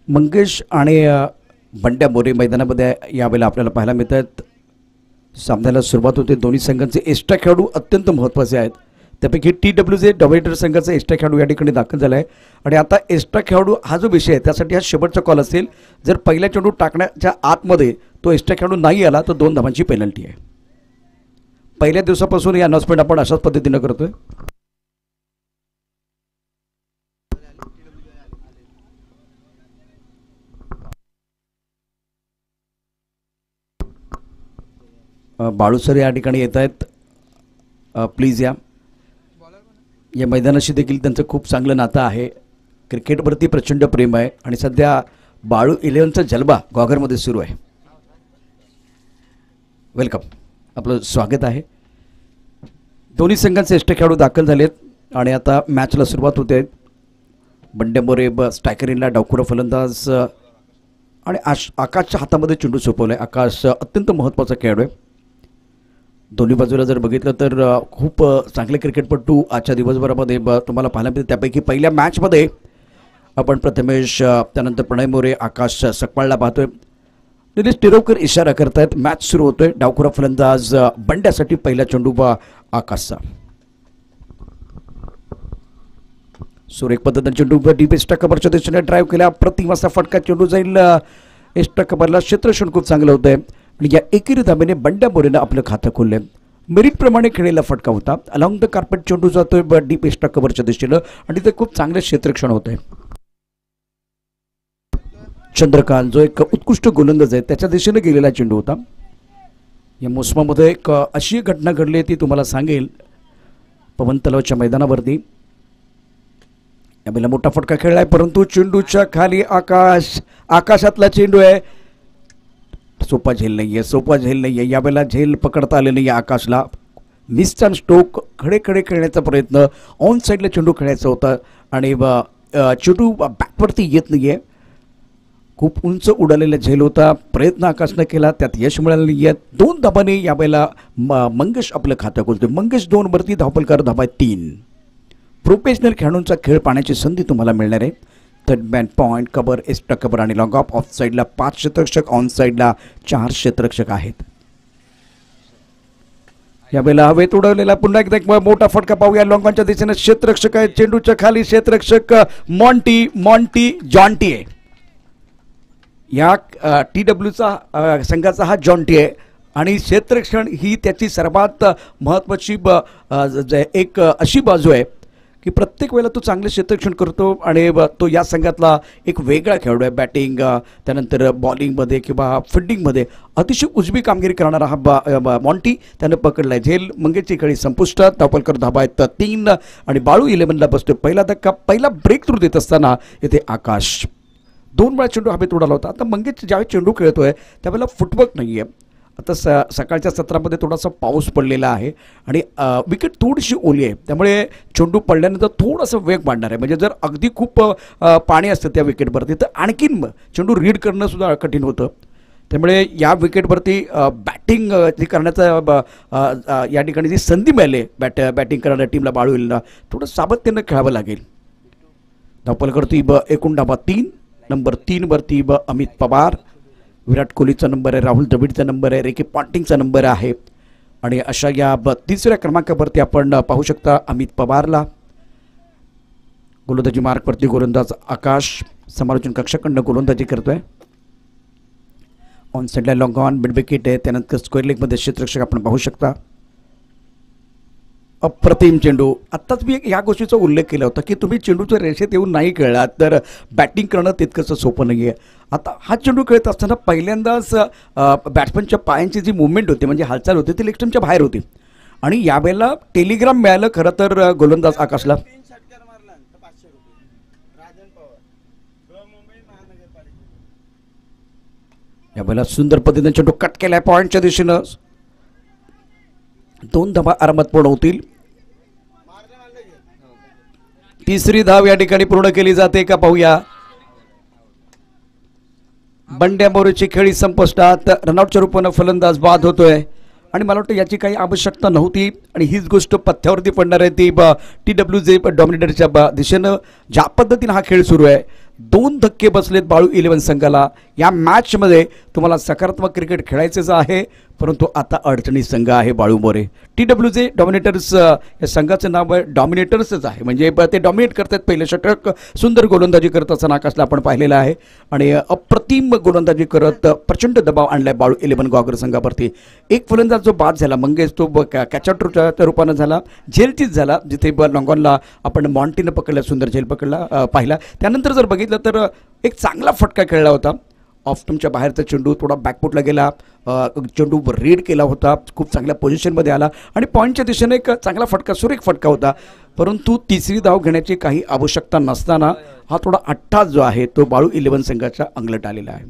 मंगेश आणि बंड्या मोरे मैदानामध्ये यावेळेला आपल्याला पाहायला मिळत आहेत। सामन्याला सुरुवात होते। दोन्ही संघांचे एक्स्ट्रा खेळाडू अत्यंत महत्त्वाचे आहेत। त्यापैकी TWJ डॉमिनेटर संघाचा एक्स्ट्रा खेळाडू या ठिकाणी दाखल झाला आहे आणि आता एक्स्ट्रा खेळाडू हा जो विषय आहे त्यासाठी हा शेवटचा कॉल असेल। जर पहिला चेंडू टाकण्याच्या आतमध्ये तो एक्स्ट्रा खेळाडू नाही आला तर 2 धावांची पेनल्टी आहे। पहिल्या दिवसापासून या अनाउन्समेंट आपण अशाच पद्धतीने करतोय। बाळू सर या ठिकाणी येत आहेत, प्लीज या मैदानाशी देखील त्यांचं खूप चांगलं नातं आहे। क्रिकेटवरती प्रचंड प्रेम आहे आणि सध्या बाळू 11चा जलवा गॉगरमध्ये सुरू आहे। वेलकम, आपलं स्वागत आहे। दोन्ही संघांचे एक्स्ट्रा खेळाडू दाखल झालेत आणि आता मॅचला सुरुवात होते। बंड्या मोरे स्ट्रायकरला डावखुरा फलंदाज आणि आकाशच्या हातामध्ये चेंडू सोपवलाय। आकाश अत्यंत महत्त्वाचा खेळाडू आहे। दोन्ही बाजूला जर बघितलं तर खूप चांगले क्रिकेटपटू आजच्या दिवसभरामध्ये तुम्हाला पाहायला मिळते। त्यापैकी पहिल्या मॅचमध्ये आपण प्रथमेश, त्यानंतर प्रणय मोरे, आकाश सकपाळला पाहतोय। निलेश टिरोकर इशारा करतायत, मॅच सुरू होतोय। डावखुरा फलंदाज बंड्यासाठी पहिला चेंडू आकाशचा। सुरेख पद्धतीने चेंडू डीप एक्स्ट्रा कव्हरच्या दिशेने ड्राईव्ह केला। प्रतिम असा फटका चेंडू जाईल एक्स्ट्रा कव्हरला। क्षेत्ररक्षण खूप चांगलं होतंय आणि या एकेरी धाब्याने बंड्या मोरेनं आपलं खातं खोललंय। मेरिट प्रमाणे खेळलेला फटका होता। अलॉंग द कार्पेट चेंडू जातोय डीप एक्स्ट्रा कव्हरच्या दिशेनं आणि ते खूप चांगलं क्षेत्ररक्षण होतंय। चंद्रकांत जो एक उत्कृष्ट गोलंदाज आहे त्याच्या दिशेने गेलेला चेंडू होता। या मोसमामध्ये एक अशी घटना घडली ती तुम्हाला सांगेल। पवन तलावच्या मैदानावरती यावेळेला मोठा फटका खेळलाय परंतु चेंडूच्या खाली आकाशातला चेंडू आहे। सोपा झेल नाहीये यावेळेला झेल पकडता आले नाही आकाशला। मिस्टन स्टोक खडे खेळण्याचा प्रयत्न, ऑन साईडला चेंडू खेळायचा होता आणि चेंडू बॅटवरती येत नाहीये। खूप उंच उडालेला झेल होता, प्रयत्न आकाशने केला, त्यात यश मिळालं नाहीये। 2 धाबांनी यावेळेला मंगेश आपलं खातं खोलतोय। मंगेश 2 वरती धावपलकार धाबा 3। प्रोफेशनल खेळाडूंचा खेळ पाहण्याची संधी तुम्हाला मिळणार आहे। Third man point, cover, extra cover आणि लॉंग ऑफ साईडला 5 क्षेत्ररक्षक, ऑन साईडला 4 क्षेत्ररक्षक आहेत। यावेळेला हवेत उडवलेला पुन्हा एकदा एक मोठा फटका पाहूया। लॉंगॉनच्या दिशेने क्षेत्ररक्षक आहे, चेंडूच्या खाली क्षेत्ररक्षक मॉन्टी जॉन्टी आहे। या TWचा संघाचा हा जॉन्टी आहे आणि क्षेत्ररक्षण ही त्याची सर्वात महत्त्वाची एक अशी बाजू आहे की प्रत्येक वेळेला तो चांगले क्षेत्ररक्षण करतो आणि तो या संघातला एक वेगळा खेळाडू आहे। बॅटिंग, त्यानंतर बॉलिंगमध्ये किंवा फिल्डिंगमध्ये अतिशय उजवी कामगिरी करणारा हा मॉन्टी त्यानं पकडलाय। झेल मंगेशची खेळी संपुष्टात, धावपलकर धाबा आहेत 3 आणि बाळू 11ला बसतोय। पहिला धक्का, पहिला ब्रेक थ्रू देत असताना येथे आकाश 2 वेळा चेंडू हवेत उडाला होता। आता मंगेश ज्यावेळी चेंडू खेळतोय त्यावेळेला फुटवर्क नाही आहे। आता सकाळच्या सत्रामध्ये थोडासा पाऊस पडलेला आहे आणि विकेट थोडीशी ओली आहे, त्यामुळे चेंडू पडल्यानंतर थोडासा वेग वाढणार आहे। म्हणजे जर अगदी खूप पाणी असतं त्या विकेटवरती तर आणखीन चेंडू रीड करणं सुद्धा कठीण होतं। त्यामुळे या विकेटवरती बॅटिंग जी करण्याचा या ठिकाणी जी संधी मिळाली बॅटिंग करणाऱ्या टीमला बाळूला थोडं सातत्यानं खेळावं लागेल। धावपलकरती एकूण धाबा 3, नंबर 3 वरती अमित पवार, विराट कोहलीचा नंबर आहे, राहुल द्रविडचा नंबर आहे, रिकी पॉन्टिंगचा नंबर आहे आणि अशा या 3ऱ्या क्रमांकावरती आपण पाहू शकता अमित पवारला। गोलंदाजी मार्कवरती गोलंदाज आकाश समालोचन कक्षाकडनं गोलंदाजी करतोय। ऑन साईडला लॉंग ऑन मिड विकेट आहे, त्यानंतर स्क्वेअर लेगमध्ये क्षेत्ररक्षक आपण पाहू शकता। अप्रतिम चेंडू। आत्ताच मी या गोष्टीचा उल्लेख केला होता की तुम्ही चेंडूच्या रेषेत येऊन नाही खेळलात तर बॅटिंग करणं तितकंसं सोपं नाही आहे। आता हा चेंडू खेळत असताना पहिल्यांदाच बॅट्समनच्या पायांची जी मुवमेंट होती म्हणजे हालचाल होती ती लेग स्टंपच्या बाहेर होती आणि यावेळेला टेलिग्राम मिळालं खरं तर गोलंदाज आकाशला। यावेळेला सुंदर पद्धतीने चेंडू कट केलाय पॉइंटच्या दिशेनं। 2 धाबा आरामात पूर्ण होतील। 3री धाव या ठिकाणी पूर्ण केली जाते का पाहूया। बंड्या मोरेची खेळी संपुष्टात, रनआउटच्या रूपानं फलंदाज बाद होतोय आणि मला वाटतं याची काही आवश्यकता नव्हती आणि हीच गोष्ट पथ्यावरती पडणार आहे ती TWJ डॉमिनेटरच्या दिशेनं ज्या पद्धतीने हा खेळ सुरू आहे 2 धक्के बसलेत बाळू 11 संघाला. या मॅचमध्ये तुम्हाला सकारात्मक क्रिकेट खेळायचंच आहे, परंतु आता अडचणी संघ आहे बाळू मोरे. TWJ डॉमिनेटर्स या संघाचं नाव आहे, डॉमिनेटर्सच आहे, म्हणजे ते डॉमिनेट करतात. पहिले षटक सुंदर गोलंदाजी करत असताना आकाशला आपण पाहिलेलं आहे आणि अप्रतिम गोलंदाजी करत प्रचंड दबाव आणलाय बाळू 11 गॉगल संघावरती. एक फलंदाज जो बाद झाला मंगेश, तो कॅचआउटच्या रूपानं झाला, झेलचीच झाला, जिथे लॉंगॉनला आपण मॉन्टीनं पकडला, सुंदर झेल पकडला पाहिला. त्यानंतर जर बघितलं तर एक चांगला फटका खेळला होता. ऑफ स्टंपच्या बाहेरचा चेंडू थोडा बॅकफुटला गेला, चेंडू रीड केला होता, खूप चांगल्या पोझिशनमध्ये आला आणि पॉईंटच्या दिशेने एक चांगला फटका, सुरेख फटका होता. परंतु तिसरी धाव घेण्याची काही आवश्यकता नसताना हा थोडा अट्टा जो आहे तो बाळू 11 संघाच्या अंगलट आलेला आहे.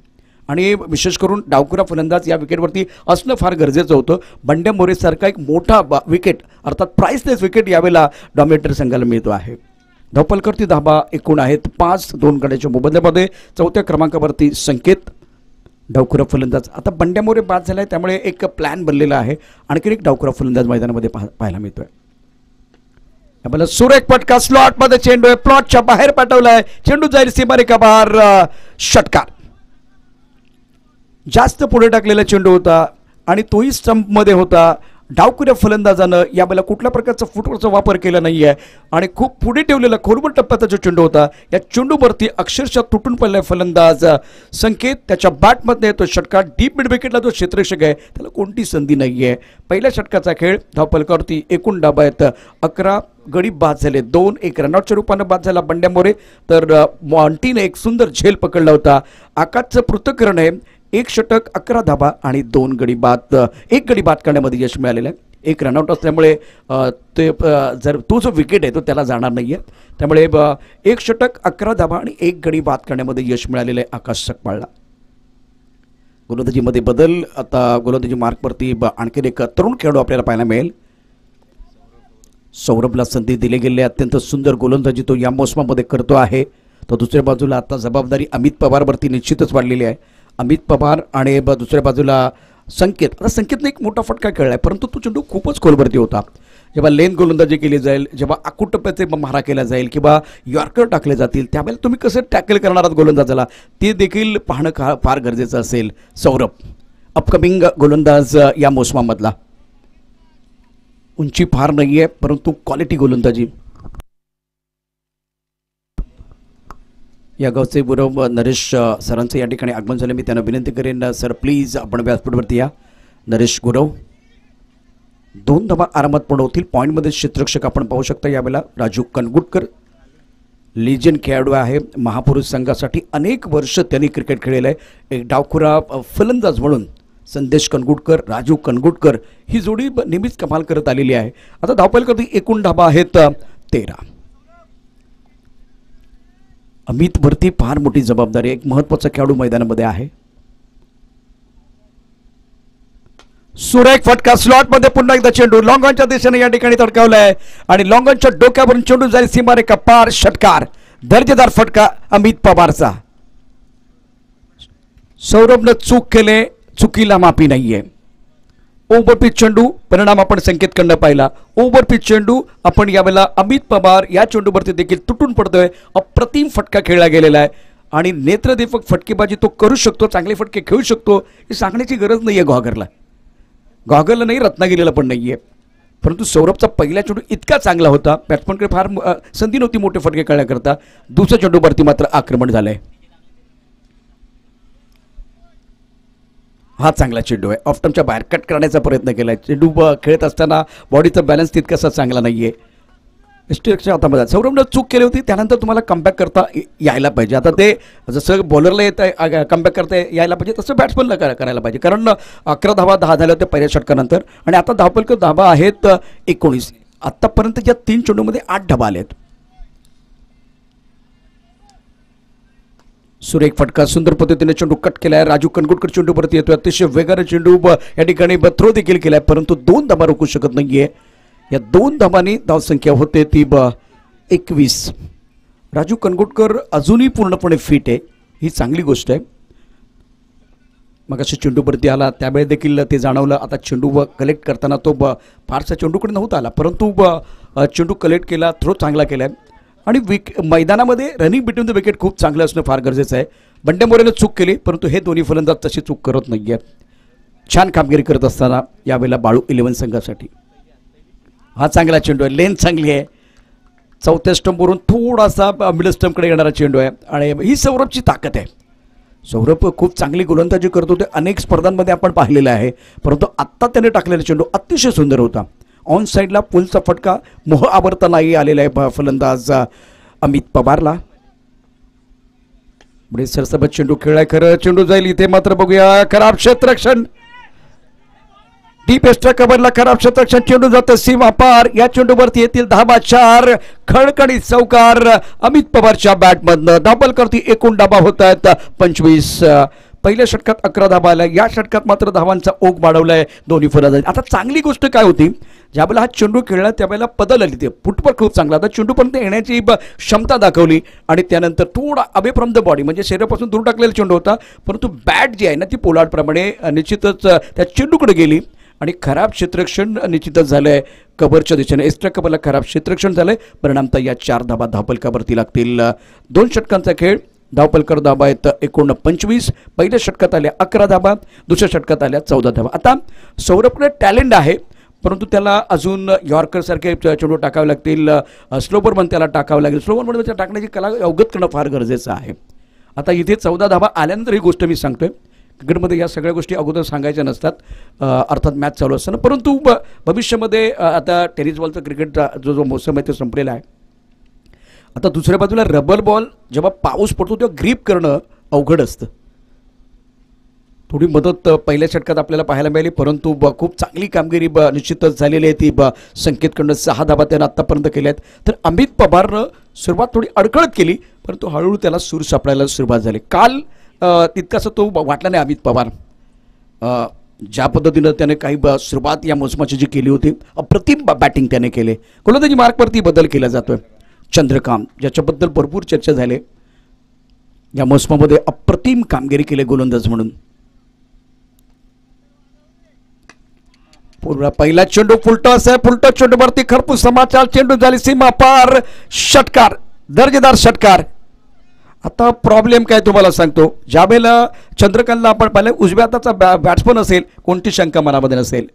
आणि विशेष करून डावखुरा फलंदाज या विकेटवरती असणं फार गरजेचं होतं. बंड्या मोरेसारखा एक मोठा विकेट, अर्थात प्राइसलेस विकेट यावेळेला डॉमिनेटर संघाला मिळतो आहे. धावपलकरती धाबा एकूण आहेत 5, 2 गड्याच्या मोबदल्यामध्ये. 4थ्या क्रमांकावरती संकेत, डावखुरा फलंदाज. आता बंड्या मोरे बाद झाला आहे, त्यामुळे एक प्लॅन बनलेला आहे, आणखी एक डावखुरा फलंदाज मैदानामध्ये पाहायला मिळतोय. आपल्याला सुरेख फटका, स्लॉटमध्ये चेंडू आहे, प्लॉटच्या बाहेर पाठवलाय, चेंडू जाईल सीमारेखा बाहेर, षटकार. जास्त पुढे टाकलेला चेंडू होता आणि तोही स्टंपमध्ये होता. डावखुऱ्या फलंदाजानं यावेळेला कुठल्या प्रकारचा फुटवर्कचा वापर केला नाही आहे आणि खूप पुढे ठेवलेला खोलवर टप्प्याचा जो चेंडू होता, या चेंडूवरती अक्षरशः तुटून पडलाय फलंदाज संकेत. त्याच्या बॅटमध्ये तो षटकार. डीप मिड विकेटला जो क्षेत्ररक्षक आहे त्याला कोणती संधी नाही आहे. पहिल्या षटकाचा खेळ. धावपलकावरती एकूण डाबा आहेत 11, गडी बाद झाले 2, एक रनआउटच्या रूपानं बाद झाला बंड्या मोरे, तर मॉन्टीने एक सुंदर झेल पकडला होता. आकाशचं पृथक्करण आहे, 1 षटक, 11 धाबा आणि 2 गडी बाद, 1 गडी बाद करण्यामध्ये यश मिळालेलं आहे. 1 रनआउट असल्यामुळे ते जर तो जो विकेट आहे तो त्याला जाणार नाही आहे, त्यामुळे 1 षटक, 11 धाबा आणि 1 गडी बाद करण्यामध्ये यश मिळालेलं आहे आकाश सकपाळला. गोलंदाजीमध्ये बदल. आता गोलंदाजी मार्कवरती आणखी एक तरुण खेळाडू आपल्याला पाहायला मिळेल. सौरभला संधी दिली गेली, अत्यंत सुंदर गोलंदाजी तो या मोसमामध्ये करतो आहे. तर दुसऱ्या बाजूला आता जबाबदारी अमित पवारवरती निश्चितच वाढलेली आहे. अमित पवार आणि दुसऱ्या बाजूला संकेत. आता संकेतने एक मोठा फटका खेळलाय, परंतु तो चेंडू खूपच खोलवरती होता. जेव्हा लेन गोलंदाजी केली जाईल, जेव्हा आखूट टप्प्याचे मारा केला जाईल किंवा यॉर्कर टाकले जातील, त्यावेळेला तुम्ही कसं टॅकल करणार आहात गोलंदाजाला ते देखील पाहणं फार गरजेचं असेल. सौरभ अपकमिंग गोलंदाज या मोसमामधला. उंची फार नाही आहे, परंतु क्वालिटी गोलंदाजी. या गावचे गुरव नरेश सरांचं या ठिकाणी आगमन झालं. मी त्यांना विनंती करेन, सर प्लीज आपण व्यासपीठावरती या. नरेश गुरव. 2 धावा आरामात पूर्ण होतील. पॉईंटमध्ये क्षेत्ररक्षक आपण पाहू शकता यावेळेला राजू कनगुटकर, लिजन खेळाडू आहे. महापुरुष संघासाठी अनेक वर्ष त्यांनी क्रिकेट खेळलेलं आहे. एक डावखुरा फलंदाज म्हणून संदेश कनगुटकर, राजू कनगुटकर ही जोडी नेहमीच कमाल करत आलेली आहे. आता धावपलकरती एकूण धाबा आहेत 13. अमितवरती फार मोठी जबाबदारी, एक महत्त्वाचा खेळाडू मैदानामध्ये आहे. सुरेख फटका, स्लॉटमध्ये पुन्हा एकदा चेंडू लॉंगॉनच्या दिशेने या ठिकाणी तडकावलाय आणि लॉंगॉनच्या डोक्यावरून चेंडू जाईल सीमारेखा पार, षटकार. दर्जेदार फटका अमित पवारचा. सौरभनं चूक केले, चुकीला माफी नाहीये. ओव्हरपिच चेंडू, परिणाम आपण संकेतकडनं पाहिला. ओव्हरपिच चेंडू आपण यावेळेला अमित पवार या चेंडूवरती देखील तुटून पडतोय. अप्रतिम फटका खेळला गेलेला आहे आणि नेत्रदीपक फटकेबाजी तो करू शकतो, चांगले फटके खेळू शकतो हे सांगण्याची गरज नाही आहे. गॉगरला नाही, रत्नागिरीला पण नाही आहे. परंतु सौरभचा पहिला चेंडू इतका चांगला होता, बॅट्समनकडे फार संधी नव्हती मोठे फटके खेळण्याकरता. दुसऱ्या चेंडूवरती मात्र आक्रमण झालंय. हा चांगला चेंडू आहे, ऑफ स्टंपच्या बाहेर कट करण्याचा प्रयत्न केला. चेंडू खेळत असताना बॉडीचा बॅलन्स तितकासा चांगला नाही आहे. स्ट्रेकच्या हातामध्ये सौरभनं चूक केली होती, त्यानंतर तुम्हाला कमबॅक करता यायला पाहिजे. आता ते जसं बॉलरला येत आहे कमबॅक करता यायला पाहिजे, तसं बॅट्समनला करायला पाहिजे. कारण 11 धावा 10 झाले होते पहिल्या षटकानंतर आणि आता धावपलकर धावा आहेत 19. आत्तापर्यंत ज्या 3 चेंडूमध्ये 8 धावा आले आहेत. सुरेख फटका, सुंदर पद्धतीने चेंडू कट केला आहे. राजू कनगुटकर चेंडूवरती येतोय, अतिशय वेगाने चेंडू या ठिकाणी थ्रो देखील केला आहे, परंतु 2 धावा रोखू शकत नाहीये. या 2 धावांनी धावसंख्या होते ती 21. राजू कनगुटकर अजूनही पूर्णपणे फिट आहे, ही चांगली गोष्ट आहे. मग अशी चेंडूवरती आला त्यावेळेस देखील ते जाणवलं. आता चेंडू कलेक्ट करताना तो फारसा चेंडूकडे नव्हता आला, परंतु चेंडू कलेक्ट केला, थ्रो चांगला केला आहे. आणि मैदानामध्ये रनिंग बिटवीन द विकेट खूप चांगलं असणं फार गरजेचं आहे. बंडे मोरेने चूक केली, परंतु हे दोन्ही फलंदाज तशी चूक करत नाही आहेत. छान कामगिरी करत असताना यावेळेला बाळू 11 संघासाठी हा चांगला चेंडू आहे. लेंथ चांगली आहे. चौथ्या स्टंपवरून थोडासा मिडल स्टंपकडे येणारा चेंडू आहे आणि ही सौरभची ताकद आहे. सौरभ खूप चांगली गोलंदाजी करत होते, अनेक स्पर्धांमध्ये आपण पाहिलेलं आहे, परंतु आत्ता त्याने टाकलेला चेंडू अतिशय सुंदर होता. ऑन साईडला पुलचा फटका मोह आवरता नाही आलेला आहे फलंदाज अमित पवारला. पुढे सरसबत चेंडू खेळलाय, खरं चेंडू जाईल इथे, मात्र बघूया खराब क्षेत्ररक्षण, डीप एक्स्ट्रा कव्हरला खराब क्षेत्ररक्षण, चेंडू जातं सीमा पार. या चेंडूवरती येतील धाबा 4, खडखडीत चौकार अमित पवारच्या बॅटमधनं. धाबल करती एकूण धाबा होत आहेत 25. पहिल्या षटकात 11 धाबा आल्या, या षटकात मात्र धावांचा ओघ वाढवलाय दोन्ही फलंदाज. आता चांगली गोष्ट काय होती, ज्यावेळेला हा चेंडू खेळला त्यावेळेला पदल आली, ते फुटवर्क खूप चांगला होता, चेंडूपर्यंत येण्याची क्षमता दाखवली आणि त्यानंतर थोडा अवे फ्रॉम द बॉडी म्हणजे शरीरापासून दूर टाकलेला चेंडू होता, परंतु बॅट जी आहे ना ती पोलार्डप्रमाणे निश्चितच त्या चेंडूकडे गेली आणि खराब क्षेत्ररक्षण निश्चितच झालं आहे कव्हरच्या दिशेने. एक्स्ट्रा कव्हरला खराब क्षेत्ररक्षण झालं आहे, परिणामतः या 4 धाबा धावफलकावरती लागतील. 2 षटकांचा खेळ, धावफलकर धाबा आहेत एकूण 25. पहिल्या षटकात आल्या 11 धाबा, दुसऱ्या षटकात आल्या 14 धाबा. आता सौरभकडे टॅलेंट आहे, परंतु त्याला अजून यॉर्करसारखे चेंडू टाकावे लागतील, स्लोवरमध्ये त्याला टाकावं लागेल. स्लोवरमध्ये टाकण्याची कला अवगत करणं फार गरजेचं आहे. आता इथे 14 धाबा आल्यानंतर ही गोष्ट मी सांगतोय, क्रिकेटमध्ये या सगळ्या गोष्टी अगोदर सांगायच्या नसतात, अर्थात मॅच चालू असताना, परंतु भविष्यामध्ये आता टेनिस बॉलचं क्रिकेट जो मोसम आहे तो संपलेला आहे. आता दुसऱ्या बाजूला रबर बॉल जेव्हा पाऊस पडतो तेव्हा ग्रीप करणं अवघड असतं. थोडी मदत पहिल्या षटकात आपल्याला पाहायला मिळाली, परंतु खूप चांगली कामगिरी निश्चितच झालेली आहे ती संकेतकडनं. 6 धाबा त्यानं आत्तापर्यंत केल्या आहेत. तर अमित पवारनं सुरुवात थोडी अडकळत केली, परंतु हळूहळू त्याला सूर सापडायला सुरुवात झाली. काल तितकासा तो वाटला नाही अमित पवार, ज्या पद्धतीनं त्याने काही सुरुवात या मोसमाची जी केली होती, अप्रतिम बॅटिंग त्याने केले. गोलंदाजी मार्कवरती बदल केला जातोय. चंद्रकांत, ज्याच्याबद्दल भरपूर चर्चा झाली, या मोसमामध्ये अप्रतिम कामगिरी केली गोलंदाज म्हणून. पूर्ण पहिला चेंडू फुलटॉस आहे, फुलटॉस चेंडूवरती खरपूस समाचार, चेंडू झाली सीमा पार, षटकार, दर्जेदार षटकार. आता प्रॉब्लेम काय तुम्हाला सांगतो, ज्यावेळेला चंद्रकांतला आपण पाहिलं उजव्या हाताचा बॅट्समन असेल, कोणती शंका मनामध्ये नसेल.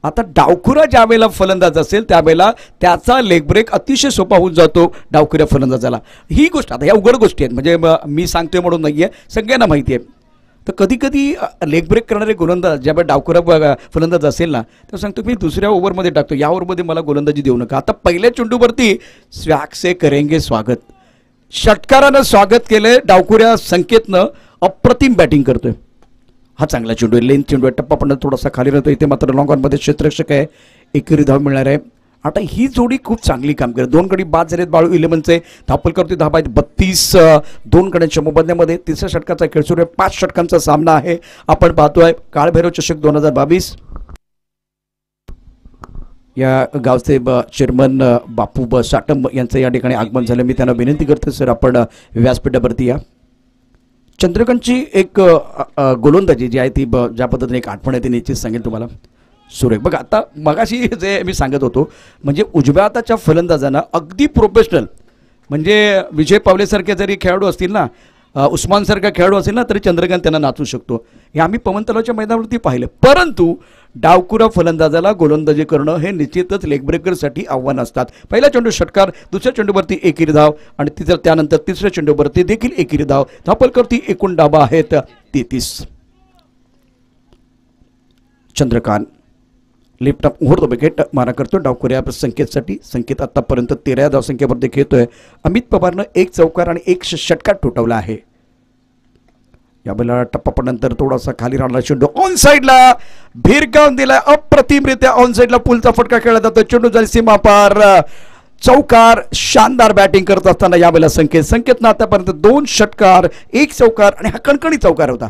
आता डावखुरा ज्यावेळेला फलंदाज असेल त्यावेळेला त्याचा लेग ब्रेक अतिशय सोपा होऊन जातो डावखुऱ्या फलंदाजाला. ही गोष्ट आता या उघड गोष्टी आहेत, म्हणजे मी सांगतोय म्हणून नाही आहे, सगळ्यांना माहिती आहे. तर कधी कधी लेग ब्रेक करणारे गोलंदाज ज्यावेळेला डावखुरा फलंदाज असेल ना, तर सांगतो मी दुसऱ्या ओव्हरमध्ये टाकतो, या ओव्हरमध्ये मला गोलंदाजी देऊ नका. आता पहिल्या चेंडूवरती स्वॅग से करेंगे स्वागत, षटकारानं स्वागत केलंय डावखुऱ्या संकेतनं, अप्रतिम बॅटिंग करतोय. हा चांगला चेंडू आहे, लेंथ चेंडू आहे, टप्पा पण थोडासा खाली राहतो. इथे मात्र लॉंग ऑनमध्ये क्षेत्ररक्षक आहे, एकेरी धाव मिळणार आहे. आता ही जोडी खूप चांगली काम करते. 2 गडी बाद झालेत बाळू 11चे, धावफलकावरती धाबा आहेत 32, 2 गड्यांच्या मोबदल्यामध्ये. तिसऱ्या षटकाचा खेळ सुरू आहे, 5 षटकांचा सामना आहे. आपण पाहतोय काळभैरव चषक 2022. या गावचे चेअरमन बापू साटम यांचं या ठिकाणी आगमन झालं. मी त्यांना विनंती करतो, सर आपण व्यासपीठावरती या. चंद्रकांतची एक गोलंदाजी जी आहे ती ज्या पद्धतीने एक आठवण आहे ती निश्चित सांगेल तुम्हाला. सुरेख बघा, आता मगाशी जे मी सांगत होतो, म्हणजे उजव्या हाताच्या फलंदाजांना अगदी प्रोफेशनल, म्हणजे विजय पावलेसारखे जरी खेळाडू असतील ना, उस्मानसारखा खेळाडू असेल ना, तरी चंद्रकांत त्यांना नाचू शकतो. हे आम्ही पवन तलावच्या मैदानावरती पाहिलं. परंतु डावखुरा फलंदाजाला गोलंदाजी करणं हे निश्चितच लेग ब्रेकरसाठी आव्हान असतात. पहिला चेंडू षटकार, दुसऱ्या चेंडूवरती एकेरी धाव आणि त्यानंतर तिसऱ्या चेंडूवरती देखील एकेरी धाव. धावफलकावरती एकूण धाबा आहेत 33. Chandrakant lift up over the wicket मारा करतो डावखुऱ्या संकेतसाठी. संकेत आतापर्यंत 13 धावसंख्येवरती खेळतोय. अमित पवारनं 1 चौकार आणि 1 षटकार ठोठावला आहे. यावेळेला टप्पा पडल्यानंतर थोडासा खाली राहिला चेंडू ऑन साईडला भिरकावून दिलाय, अप्रतिमरित्या ऑन साईडला पुलचा फटका खेळला जातो. चेंडू झाली सीमा पार, चौकार. शानदार बॅटिंग करत असताना यावेळेला संकेतनं आतापर्यंत 2 षटकार 1 चौकार आणि हा कणकणी चौकार होता.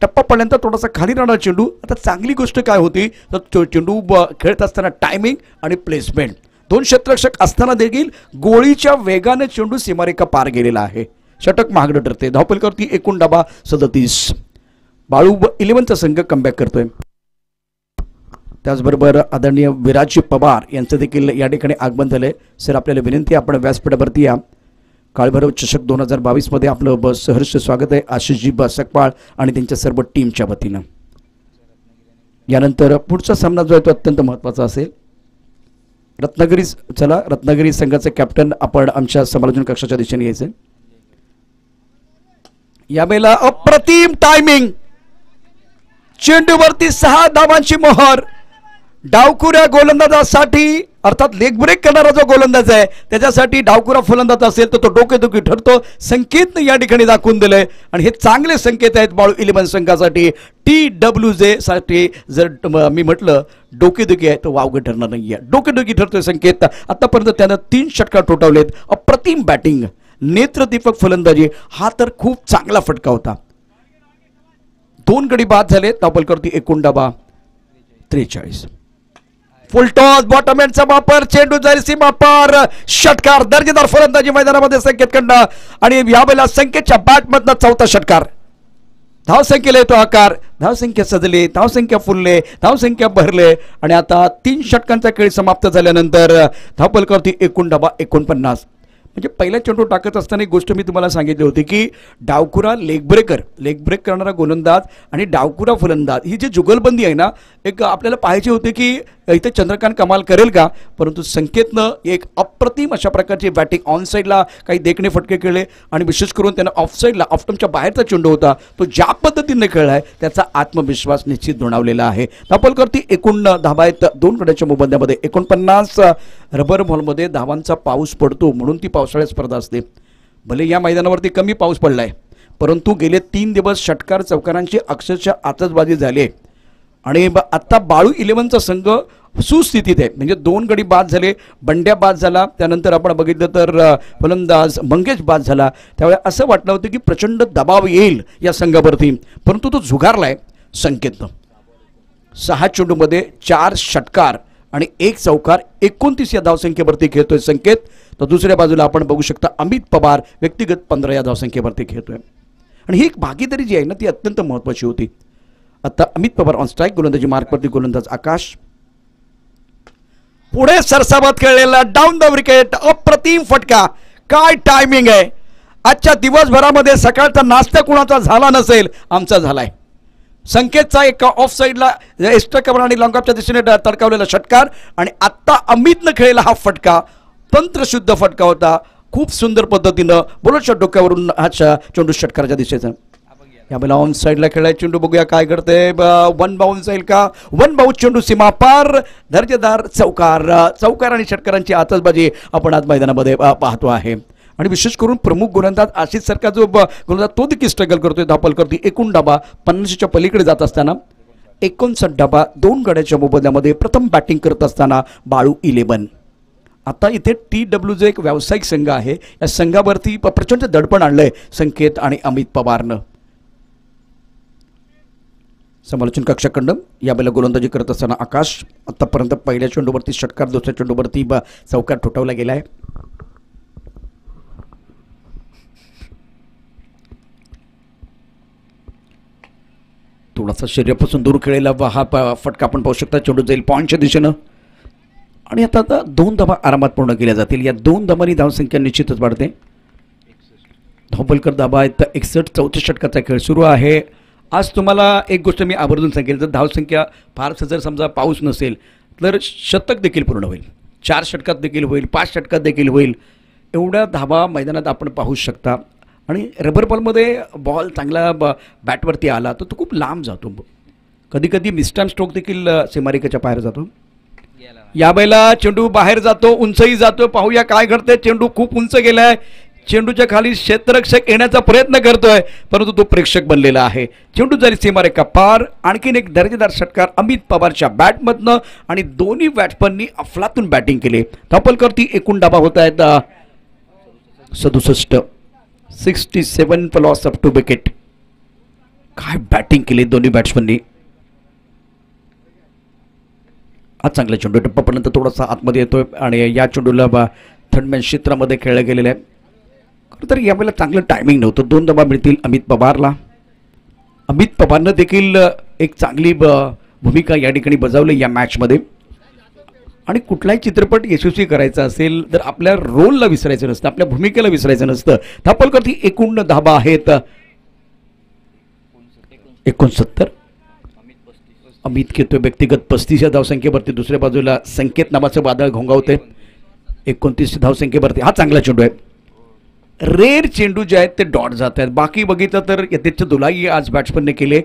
टप्पा पडल्यानंतर थोडासा खाली राहणार चेंडू. आता चांगली गोष्ट काय होती तर चेंडू खेळत असताना टायमिंग आणि प्लेसमेंट, 2 क्षेत्ररक्षक असताना देखील गोळीच्या वेगाने चेंडू सीमारेखा पार गेलेला आहे. षटक महागडं ठरते. धावफलकावरती एकूण धाबा 37. बाळू 11चा संघ कमबॅक करतोय. त्याचबरोबर आदरणीय विराजी पवार यांचं देखील या ठिकाणी आगमन झाले. सर आपल्याला विनंती आहे आपण व्यासपीठावरती या. काळभैरव चषक 2022 मध्ये आपलं सहर्ष स्वागत आहे आशिषजी सकपाळ आणि त्यांच्या सर्व टीमच्या वतीनं. यानंतर पुढचा सामना जो आहे तो अत्यंत महत्त्वाचा असेल. रत्नागिरी संघाचे कॅप्टन आपण आमच्या समालोचन कक्षाच्या दिशेने यायचे. यावेळेला अप्रतिम टायमिंग, चेंडूवरती 6 धावांची मोहर. डावखुऱ्या गोलंदाजासाठी अर्थात लेग ब्रेक करणारा जो गोलंदाज आहे त्याच्यासाठी डावखुरा फलंदाज असेल तर तो डोकेदुखी ठरतो. संकेतने या ठिकाणी दाखवून दिलंय आणि हे चांगले संकेत आहेत बाळू 11 संघासाठी. TWJ साठी जर मी म्हटलं डोकेदुखी आहे तर वावगं ठरणार नाही आहे, डोकेदुखी ठरतोय संकेत. आतापर्यंत त्यानं 3 षटकार ठोठावलेत. अप्रतिम बॅटिंग, नेत्रदीपक फलंदाजी, हा तर खूप चांगला फटका होता. 2 गडी बाद झाले. धावफलकावरती एकूण डावा 43. फुलटॉस बॉटम एंडचा वापर, चेंडू जाईल सीमा पार, षटकार. दर्जेदार फलंदाजी मैदानामध्ये संकेत कडनं आणि यावेळेला संकेतच्या बॅटमधनं 4था षटकार. धावसंख्येला येतो आकार, धावसंख्या सजली, धावसंख्या फुलले, धावसंख्या भरले आणि आता 3 षटकांचा खेळ समाप्त झाल्यानंतर धावफलकावरती एकूण डावा 49. म्हणजे पहिला चेंडू टाकत असताना एक गोष्ट मी तुम्हाला सांगितली होती की डावखुरा लेग ब्रेक करणारा गोलंदाज आणि डावखुरा फलंदाज ही जी जुगलबंदी आहे ना, एक आपल्याला पाहायची होती की इथे चंद्रकांत कमाल करेल का. परंतु संकेतनं एक अप्रतिम अशा प्रकारची बॅटिंग, ऑन साईडला काही देखणे फटके खेळले आणि विशेष करून त्यानं ऑफ साईडला ऑफस्टंपच्या बाहेरचा चेंडू होता तो ज्या पद्धतीने खेळला आहे त्याचा आत्मविश्वास निश्चित दुणावलेला आहे. धावफलकावरती एकूण धावा आहेत 2 गड्याच्या मोबदल्यामध्ये 49. रबर बॉलमध्ये धावांचा पाऊस पडतो म्हणून ती पावसाळ्यात स्पर्धा असते. भले या मैदानावरती कमी पाऊस पडलाय परंतु गेले 3 दिवस षटकार चौकारांची अक्षरशः आतषबाजी झाली आहे आणि आता बाळू 11चा संघ सुस्थितीत आहे. म्हणजे 2 गडी बाद झाले, बंड्या बाद झाला, त्यानंतर आपण बघितलं तर फलंदाज मंगेश बाद झाला. त्यावेळी असं वाटलं होतं की प्रचंड दबाव येईल या संघावरती, परंतु तो झुगारलाय संकेतनं. 6 चेंडूमध्ये 4 षटकार आणि 1 चौकार, 29 या धावसंख्येवरती खेळतोय संकेत. तर दुसऱ्या बाजूला आपण बघू शकता अमित पवार व्यक्तिगत 15 या धावसंख्येवरती खेळतोय आणि ही एक भागीदारी जी आहे ना ती अत्यंत महत्त्वाची होती. आता अमित पवार ऑन स्ट्राईक, गोलंदाजी मार्कवरती गोलंदाज आकाश. पुढे सरसावत खेळलेला डाऊन द विकेट, अप्रतिम फटका. काय टायमिंग आहे. आजच्या दिवसभरामध्ये सकाळचा नाश्ता कुणाचा झाला नसेल, आमचा झालाय. संकेतचा एक ऑफ साईडला एक्स्ट्रा कव्हर आणि लॉंग ऑफच्या दिशेने तडकावलेला षटकार आणि आत्ता अमितनं खेळलेला हा फटका तंत्रशुद्ध फटका होता. खूप सुंदर पद्धतीनं बॉलरच्या डोक्यावरून हा चेंडू षटकाराच्या दिशेचा. यावेळेला ऑन साईडला खेळाय चेंडू, बघूया काय करते. 1 बाउन्स जाईल का. 1 बाउन्स चेंडू सीमा पार, दर्जेदार चौकार आणि षटकारांची आतषबाजी आपण आज मैदानामध्ये पाहतो आहे. आणि विशेष करून प्रमुख गोलंदाज आशिष सारखा जो गोलंदाज तो देखील स्ट्रगल करतोय. धावफलकावरती एकूण डाबा 50च्या पलीकडे जात असताना 59 डाबा 2 गड्याच्या मोबदल्यामध्ये प्रथम बॅटिंग करत असताना बाळू 11. आता इथे TWJ एक व्यावसायिक संघ आहे. या संघावरती प्रचंड दडपण आणलंय संकेत आणि अमित पवारनं. समालोचन कक्षाकडं यावेळेला गोलंदाजी करत असताना आकाश. आतापर्यंत पहिल्या चेंडूवरती षटकार, दुसऱ्या चेंडूवरती चौकार ठोठावला गेला आहे. थोडासा शरीरापासून दूर खेळलेला हा फटका आपण पाहू शकता. चेंडू जाईल पॉईंटच्या दिशेनं आणि आता 2 धावा आरामात पूर्ण केल्या जातील. या 2 धावांनी धावसंख्या निश्चितच वाढते. धावफलकर धावा आहेत 61. 4थ्या षटकाचा खेळ सुरू आहे. आज तुम्हाला एक गोष्ट मी आवर्जून सांगेल, जर धावसंख्या फारसं जर समजा पाऊस नसेल तर शतक देखील पूर्ण होईल, 4 षटकात देखील होईल, 5 षटकात देखील होईल. एवढ्या धावा मैदानात आपण पाहू शकता. आणि रबर बॉलमध्ये बॉल चांगला बॅटवरती आला तर तो खूप लांब जातो, कधी कधी मिस्टाईम स्ट्रोक देखील सीमारेषेच्या बाहेर जातो. यावेळेला चेंडू बाहेर जातो, उंचही जातो. पाहूया काय घडते. चेंडू खूप उंच गेलाय. चेंडूच्या खाली क्षेत्ररक्षक येण्याचा प्रयत्न करतोय परंतु तो प्रेक्षक बनलेला आहे. चेंडू जाईल सीमारेखा पार. आणखीन एक दर्जेदार षटकार अमित पवारच्या बॅटमधनं आणि दोन्ही बॅट्समननी अफलातून बॅटिंग केली. धावफलकावरती एकूण डाबा होत आहेत 67. 67 for loss of 2 wicket. काय बॅटिंग केली दोन्ही बॅट्समननी. आज चांगला चेंडू टप्पापर्यंत थोडासा आतमध्ये येतोय आणि या चेंडूला थर्डमॅन क्षेत्रामध्ये खेळला गेलेला आहे. खरं तर यावेळेला चांगलं टायमिंग नव्हतं. 2 धावा मिळतील अमित पवारला. अमित पवारनं देखील एक चांगली भूमिका या ठिकाणी बजावली या मॅचमध्ये. आणि कुठलाही चित्रपट यशस्वी करायचा असेल तर आपल्या रोलला विसरायचं नसतं, आपल्या भूमिकेला विसरायचं नसतं. धापलकर एकूण धाबा आहेत 69. अमित घेतोय व्यक्तिगत 35 या धावसंख्येवरती. दुसऱ्या बाजूला संकेत नावाचं वादळ घोंगावते 29 धावसंख्येवरती. हा चांगला चेंडू आहे. रेअर चेंडू जे आहेत ते डॉट जात आहेत. बाकी बघितलं तर यथेच्छ दुलाई आज बॅट्समनने केले.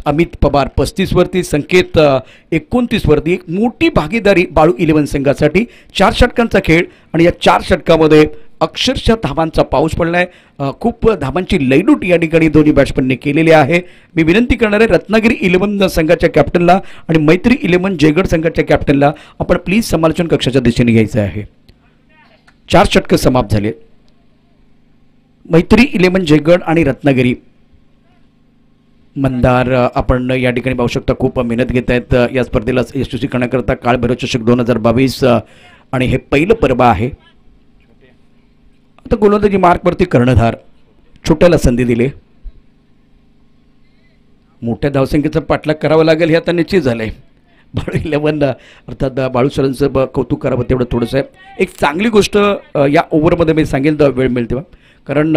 अमित पवार 35 वरती, संकेत 29 वरती. एक मोठी भागीदारी बाळू 11 संघासाठी. 4 षटकांचा खेळ आणि या 4 षटकामध्ये अक्षरशः धावांचा पाऊस पडलाय. खूप धावांची लयलूट या ठिकाणी दोन्ही बॅट्समनने केलेली आहे. मी विनंती करणार आहे रत्नागिरी 11 संघाच्या कॅप्टनला आणि मैत्री 11 जयगड संघाच्या कॅप्टनला आपण प्लीज समालोचन कक्षाच्या दिशेने घ्यायचं आहे. 4 षटकं समाप्त झाले. मैत्री 11 जयगड आणि रत्नागिरी मंदार आपण या ठिकाणी पाहू शकता खूप मेहनत घेत आहेत या स्पर्धेला यशस्वी करण्याकरता. काळभैरव चषक 2022 आणि हे पहिलं पर्व आहे. आता गोलंदाजी मार्कवरती कर्णधार छोट्याला संधी दिली. मोठ्या धावसंख्येचा पाठलाग करावा लागेल हे आता निश्चित झालंय. बाळू 11 अर्थात बाळू सरांचं कौतुक करावं तेवढं थोडंसं आहे. एक चांगली गोष्ट या ओव्हरमध्ये मी सांगेल तर वेळ मिळते कारण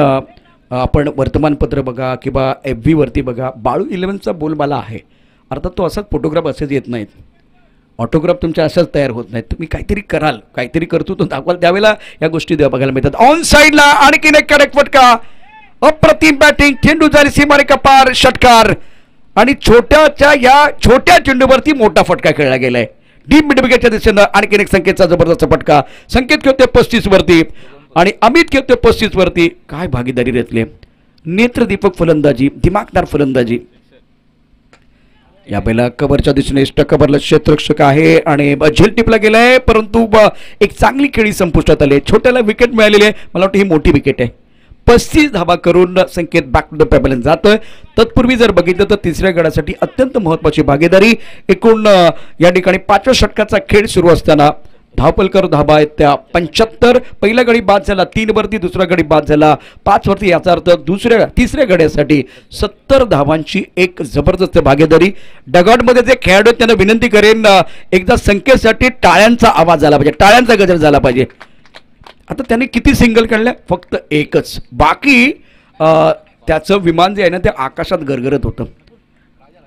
आपण वर्तमानपत्र बघा किंवा FB वरती बघा बाळू 11चा बोलबाला आहे. अर्थात तो असाच फोटोग्राफ असेच येत नाहीत, ऑटोग्राफ तुमच्या अशाच तयार होत नाहीत. तुम्ही काहीतरी कराल, काहीतरी करतो तो दाखवाल त्यावेळेला या गोष्टी बघायला मिळतात. ऑन साईडला आणखीन एक कडक फटका, अप्रतिम बॅटिंग, चेंडू झाली सीमारेखा पार, षटकार आणि छोट्या चेंडूवरती मोठा फटका खेळला गेलाय. डीप मिड विकेटच्या दिशेनं आणखीन एक संकेतचा जबरदस्त फटका. संकेत खेळतोय 35 वरती आणि अमित खेळतोय 35 वरती. काय भागीदारी रचले, नेत्रदीपक फलंदाजी, दिमागदार फलंदाजी. यावेळेला कव्हरच्या दिशेने कव्हरला क्षेत्ररक्षक आहे आणि झेल टिपला गेलाय परंतु एक चांगली खेळी संपुष्टात आली. छोट्याला विकेट मिळालेली आहे, मला वाटतं ही मोठी विकेट आहे. 35 धावा करून संकेत बॅक टू द पॅबॅलन्स जातोय. तत्पूर्वी जर बघितलं तर तिसऱ्या गडासाठी अत्यंत महत्त्वाची भागीदारी. एकूण या ठिकाणी 5व्या षटकाचा खेळ सुरू असताना धावपलकर धाबा आहेत त्या 75. पहिला गडी बाद झाला 3 वरती, दुसरा गडी बाद झाला 5 वरती. याचा अर्थ तिसऱ्या गड्यासाठी 70 धावांची एक जबरदस्त भागीदारी. डगआउटमध्ये जे खेळाडू त्यांना विनंती करेन एकदा संकेतसाठी टाळ्यांचा आवाज झाला पाहिजे, टाळ्यांचा गजर झाला पाहिजे. आता त्यांनी किती सिंगल काढल्या, फक्त एकच. बाकी त्याचं विमान जे आहे ना ते आकाशात गरगरत होतं.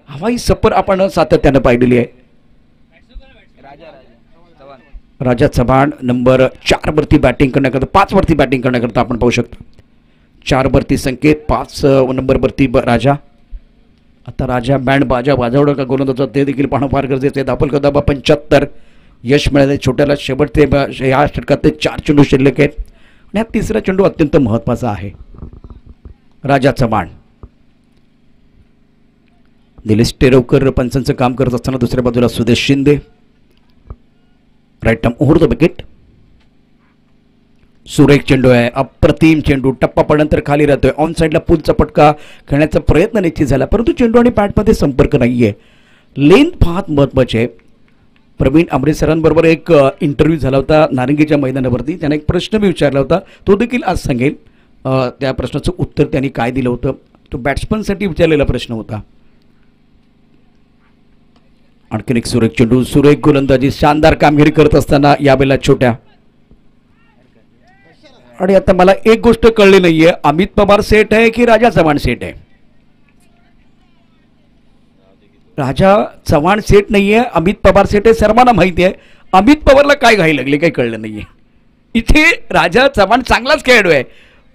हवाई सफर आपण सातत्यानं पाहिलेली आहे. राजा चव्हाण नंबर 4 वरती बॅटिंग करण्याकरता, 5 वरती बॅटिंग करण्याकरता आपण पाहू शकता. 4 वरती संकेत, 5 नंबरवरती राजा. आता राजा बँड बाजा वाजवणं का गोलंदाज ते देखील पाहणं फार गरजेचं आहे. धापलकर धाबा 75. यश मिळाले छोट्याला. शेवटचे या षटकात ते 4 चेंडू शिल्लक आहेत आणि हा तिसरा चेंडू अत्यंत महत्त्वाचा आहे. राजा चव्हाण, निलेश टेरवकर पंचांचं काम करत असताना दुसऱ्या बाजूला Sudesh Shinde. Right arm over the wicket. सुरेख चेंडू आहे, अप्रतिम चेंडू. टप्पा पडल्यानंतर खाली राहतोय. ऑन साईडला पुलचा पटका खेळण्याचा प्रयत्न निश्चित झाला परंतु चेंडू आणि बॅटमध्ये संपर्क नाहीये. लेंथ फार महत्त्वाची आहे. प्रवीण आंबरे सरांबरोबर एक इंटरव्ह्यू झाला होता नारंगीच्या मैदानावरती. त्यांना एक प्रश्न मी विचारला होता, तो देखील आज सांगेल. त्या प्रश्नाचं उत्तर त्यांनी काय दिलं होतं, तो बॅट्समनसाठी विचारलेला प्रश्न होता. आणखीन एक सुरेख चेंडू, सुरेख गोलंदाजी, शानदार कामगिरी करत असताना यावेळेला छोट्या. आणि आता मला एक गोष्ट कळली नाहीये, अमित पवार सेट आहे की राजा चव्हाण सेट आहे. राजा चव्हाण सेट नाहीये, अमित पवार सेट आहे. सर्वांना माहिती आहे. अमित पवारला काय घाई लागली काही कळलं नाहीये. इथे राजा चव्हाण चांगलाच खेळाडू आहे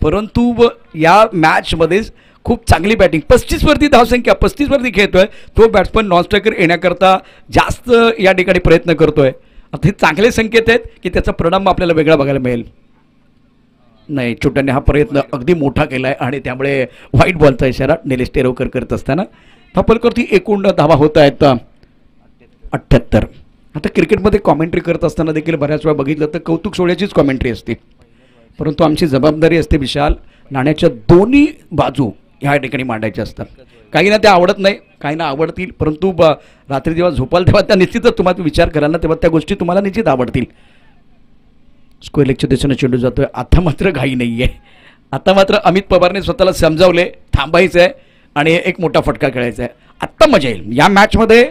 परंतु या मॅचमध्ये खूप चांगली बॅटिंग. 35 वरती धावसंख्या, 35 वरती खेळतोय तो बॅट्समन. नॉन स्ट्रायकर येण्याकरता जास्त या ठिकाणी प्रयत्न करतोय. आता हे चांगले संकेत आहेत की त्याचा परिणाम आपल्याला वेगळा बघायला मिळेल. नाही, छोट्याने हा प्रयत्न अगदी मोठा केला आहे आणि त्यामुळे व्हाईट बॉलचा इशारा निलेश टेरवकर करत असताना. धापलकरती एकूण धावा होत आहेत 78. आता क्रिकेटमध्ये कॉमेंट्री करत असताना देखील बऱ्याच वेळा बघितलं तर कौतुक सोहळ्याचीच कॉमेंट्री असते परंतु आमची जबाबदारी असते विशाल, नाण्याच्या दोन्ही बाजू ह्या ठिकाणी मांडायच्या असतात. काहींना त्या आवडत नाही, काहींना आवडतील परंतु रात्री जेव्हा झोपाल तेव्हा त्या निश्चितच तुम्हाला विचार कराल ना तेव्हा त्या गोष्टी तुम्हाला निश्चित आवडतील. स्क्वेअर लेगच्या दिशेने चेंडू जातोय. आता मात्र घाई नाही आहे. आता मात्र अमित पवारने स्वतःला समजावले थांबायचं आहे. आणि एक मोठा फटका खेळायचा आहे. आत्ता मजा येईल या मॅचमध्ये.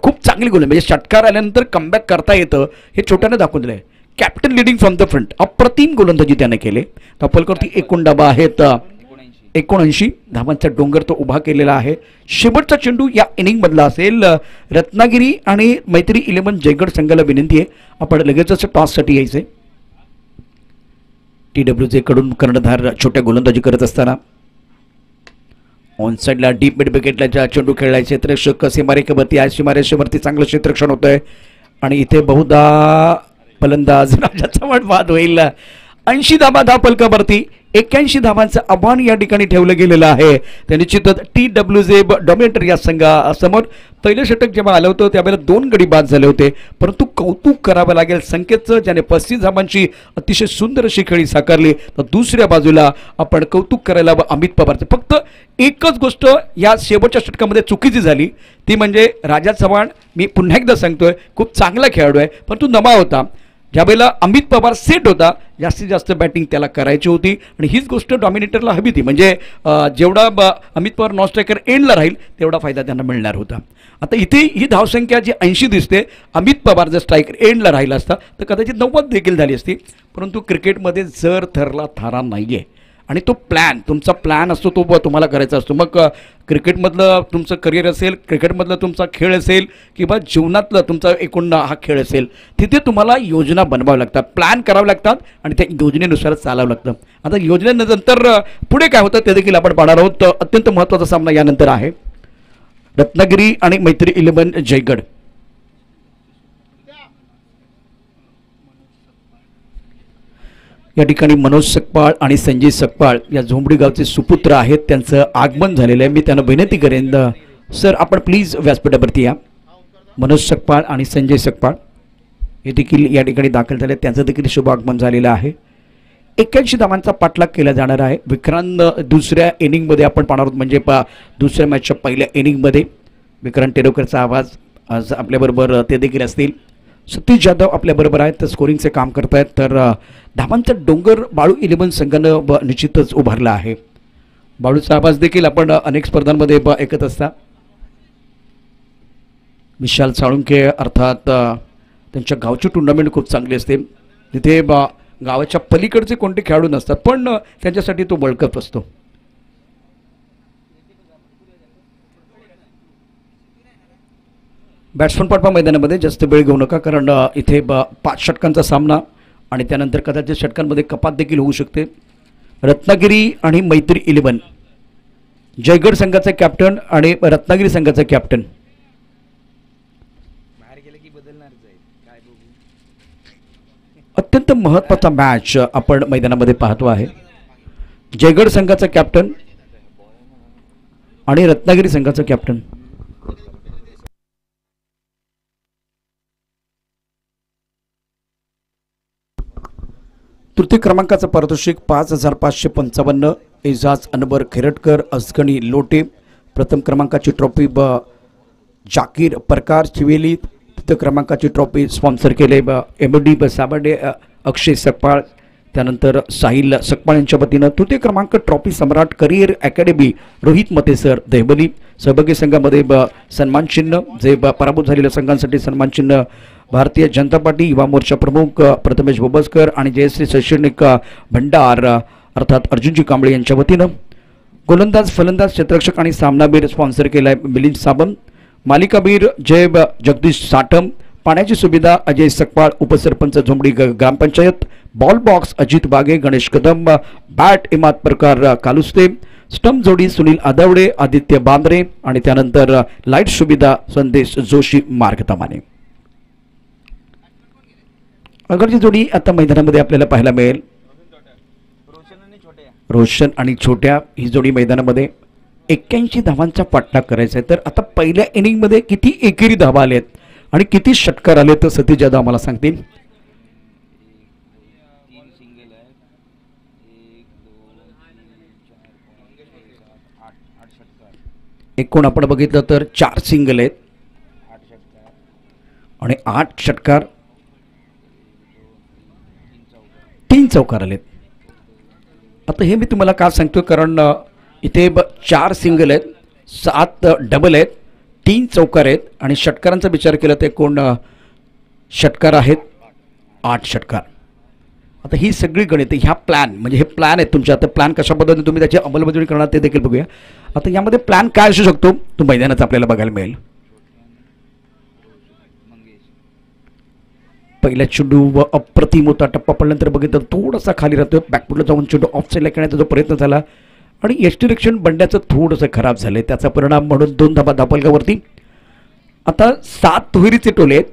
खूप चांगली गोल म्हणजे षटकार आल्यानंतर कमबॅक करता येतं हे छोट्यानं दाखवून दिलं आहे. Captain leading from the front. अप्रतिम गोलंदाजी त्याने केले. तपलकरती एकूण धाबा आहेत 79 धावांचा डोंगर तो उभा केलेला आहे. शेवटचा चेंडू या इनिंगमधला असेल. रत्नागिरी आणि मैत्री 11 जयगड संघाला विनंती आहे आपण लगेचच टॉससाठी यायचे. TWJ कडून कर्णधार छोट्या गोलंदाजी करत असताना ऑन साईडला डीप मिड विकेटला चेंडू खेळलाय. क्षेत्ररक्षक सीमारेषेवरती आहे. सीमारेषेवरती चांगलं क्षेत्ररक्षण होतंय आणि इथे बहुधा फलंदाज राजाचा पण बाद होईल. 80 धावा धावफलकावरती 81 धावांचं आव्हान या ठिकाणी ठेवलं गेलेलं आहे. त्या निश्चितच TWJ डॉमिनेटर या संघासमोर पहिलं षटक जेव्हा आलं होतं त्यावेळेला 2 गडी बाद झाले होते. परंतु कौतुक करावं लागेल संकेतचं ज्याने 35 धावांची अतिशय सुंदर अशी खेळी साकारली. तर दुसऱ्या बाजूला आपण कौतुक करायला हवं अमित पवारचं. फक्त एकच गोष्ट या शेवटच्या षटकामध्ये चुकीची झाली ती म्हणजे राजा चव्हाण, मी पुन्हा एकदा सांगतोय, खूप चांगला खेळाडू आहे परंतु नमा होता. ज्यावेळेला अमित पवार सेट होता जास्तीत जास्त बॅटिंग त्याला करायची होती आणि हीच गोष्ट डॉमिनेटरला हवी ती. म्हणजे जेवढा अमित पवार नॉन स्ट्रायकर एंडला राहील तेवढा फायदा त्यांना मिळणार होता. आता इथे ही धावसंख्या जी 80 दिसते, अमित पवार जर स्ट्रायकर एंडला राहिला असता तर कदाचित 90 देखील झाली असती. परंतु क्रिकेटमध्ये जर ठरला थारा नाही आहे आणि तो प्लॅन तुमचा प्लॅन असतो तो तुम्हाला करायचा असतो. मग क्रिकेटमधलं तुमचं करिअर असेल, क्रिकेटमधलं तुमचा खेळ असेल किंवा जीवनातलं तुमचा एकूण हा खेळ असेल, तिथे तुम्हाला योजना बनवाव्या लागतात, प्लॅन करावे लागतात आणि त्या योजनेनुसार चालावं लागतं. आता योजनेनंतर पुढे काय होतं ते देखील आपण पाहणार आहोत. अत्यंत महत्त्वाचा सामना यानंतर आहे रत्नागिरी आणि मैत्री 11 जयगड. या ठिकाणी मनोज सकपाळ आणि संजय सकपाळ या झोंबडी गावचे सुपुत्र आहेत. त्यांचं आगमन झालेलं आहे. मी त्यांना विनंती करेन सर आपण प्लीज व्यासपीठावरती या. मनोज सकपाळ आणि संजय सकपाळ हे देखील या ठिकाणी दाखल झाले. त्यांचं देखील शुभ आगमन झालेलं आहे. 81 धावांचा पाठलाग केला जाणार आहे. विक्रांत दुसऱ्या इनिंगमध्ये आपण पाहणार आहोत म्हणजे दुसऱ्या मॅचच्या पहिल्या इनिंगमध्ये विक्रांत टेरोकरचा आवाज आज आपल्याबरोबर ते देखील असतील. सतीश जाधव आपल्याबरोबर आहेत तर स्कोरिंगचे काम करत आहेत. तर धावांचा डोंगर बाळू 11 संघानं निश्चितच उभारला आहे. बाळूचा आवाज देखील आपण अनेक स्पर्धांमध्ये ऐकत असता. विशाल साळुंखे अर्थात त्यांच्या गावची टुर्नामेंट खूप चांगली असते. तिथे गावाच्या पलीकडचे कोणते खेळाडू नसतात पण त्यांच्यासाठी तो वर्ल्ड कप असतो. बॅट्समन पाठवा मैदानामध्ये, जास्त वेळ घेऊ नका कारण इथे 5 षटकांचा सामना आणि त्यानंतर कदाचित षटकांमध्ये कपात देखील होऊ शकते. रत्नागिरी आणि मैत्री 11 जयगड संघाचा कॅप्टन आणि रत्नागिरी संघाचा कॅप्टन. अत्यंत महत्त्वाचा मॅच आपण मैदानामध्ये पाहतो आहे. जयगड संघाचा कॅप्टन आणि रत्नागिरी संघाचा कॅप्टन. तृतीय क्रमांकाचं पारितोषिक 5555. एजाज अनवर खेरटकर, असगणी लोटे. प्रथम क्रमांकाची ट्रॉफी जाकीर प्रकार चिवेली. तृतीय क्रमांकाची ट्रॉफी स्पॉन्सर केले MD साबडे अक्षय सकपाळ, त्यानंतर साहिल सकपाळ यांच्या वतीनं. तृतीय क्रमांक ट्रॉफी सम्राट करिअर अकॅडमी रोहित मतेसर देहबली. सहभागी संघामध्ये सन्मान चिन्ह जे पराभूत झालेल्या संघांसाठी सन्मान चिन्ह भारतीय जनता पार्टी युवा मोर्चा प्रमुख प्रथमेश बोबसकर आणि जयश्री शैक्षणिक भंडार अर्थात अर्जुनजी कांबळे यांच्या वतीनं. गोलंदाज फलंदाज क्षेत्ररक्षक आणि सामनावीर स्पॉन्सर केलाय मिलिंद साबम. मालिकावीर जय जगदीश साठम. पाण्याची सुविधा अजय सकपाळ, उपसरपंच झोंबडी ग्रामपंचायत. बॉल बॉक्स अजित बागे, गणेश कदम. बॅट इमाद प्रकार कालुस्ते. स्टंप जोडी सुनील आदवडे, आदित्य बांद्रे आणि त्यानंतर लाईट सुविधा संदेश जोशी मार्गतामाने. अगरची जोडी आता मैदानामध्ये आपल्याला पाहायला मिळेल. रोशन आणि छोट्या ही जोडी मैदानामध्ये 81 धावांचा पाठलाग करायचा आहे. तर आता पहिल्या इनिंगमध्ये किती एकेरी धावा आलेत आणि किती षटकार आले तर सतीश जाधव आम्हाला सांगतील. एकूण आपण बघितलं तर 4 सिंगल आहेत आणि 8 षटकार, 3 चौकार आलेत. आता हे मी तुम्हाला का सांगतोय कारण इथे 4 सिंगल आहेत 7 डबल आहेत, 3 चौकार आहेत आणि षटकारांचा विचार केला तर एकूण षटकार आहेत 8 षटकार. आता ही सगळी गणिते ह्या प्लॅन म्हणजे हे प्लॅन आहेत तुमच्या. आता प्लॅन कशा पद्धतीने तुम्ही त्याची अंमलबजावणी करणार ते देखील बघूया. आता यामध्ये प्लॅन काय असू शकतो तो मैदानात आपल्याला बघायला मिळेल. पहिला चेंडू व अप्रतिम होता, टप्पा पडल्यानंतर बघितलं थोडासा खाली राहतोय, बॅकफुटला जाऊन चेंडू ऑफ साईडला खेळण्याचा जो प्रयत्न झाला आणि यष्टिरक्षण बंड्याचं थोडंसं खराब झालं, त्याचा परिणाम म्हणून 2 धाबा धापलगावरती. आता 7 दुहेरीचे टोले आहेत,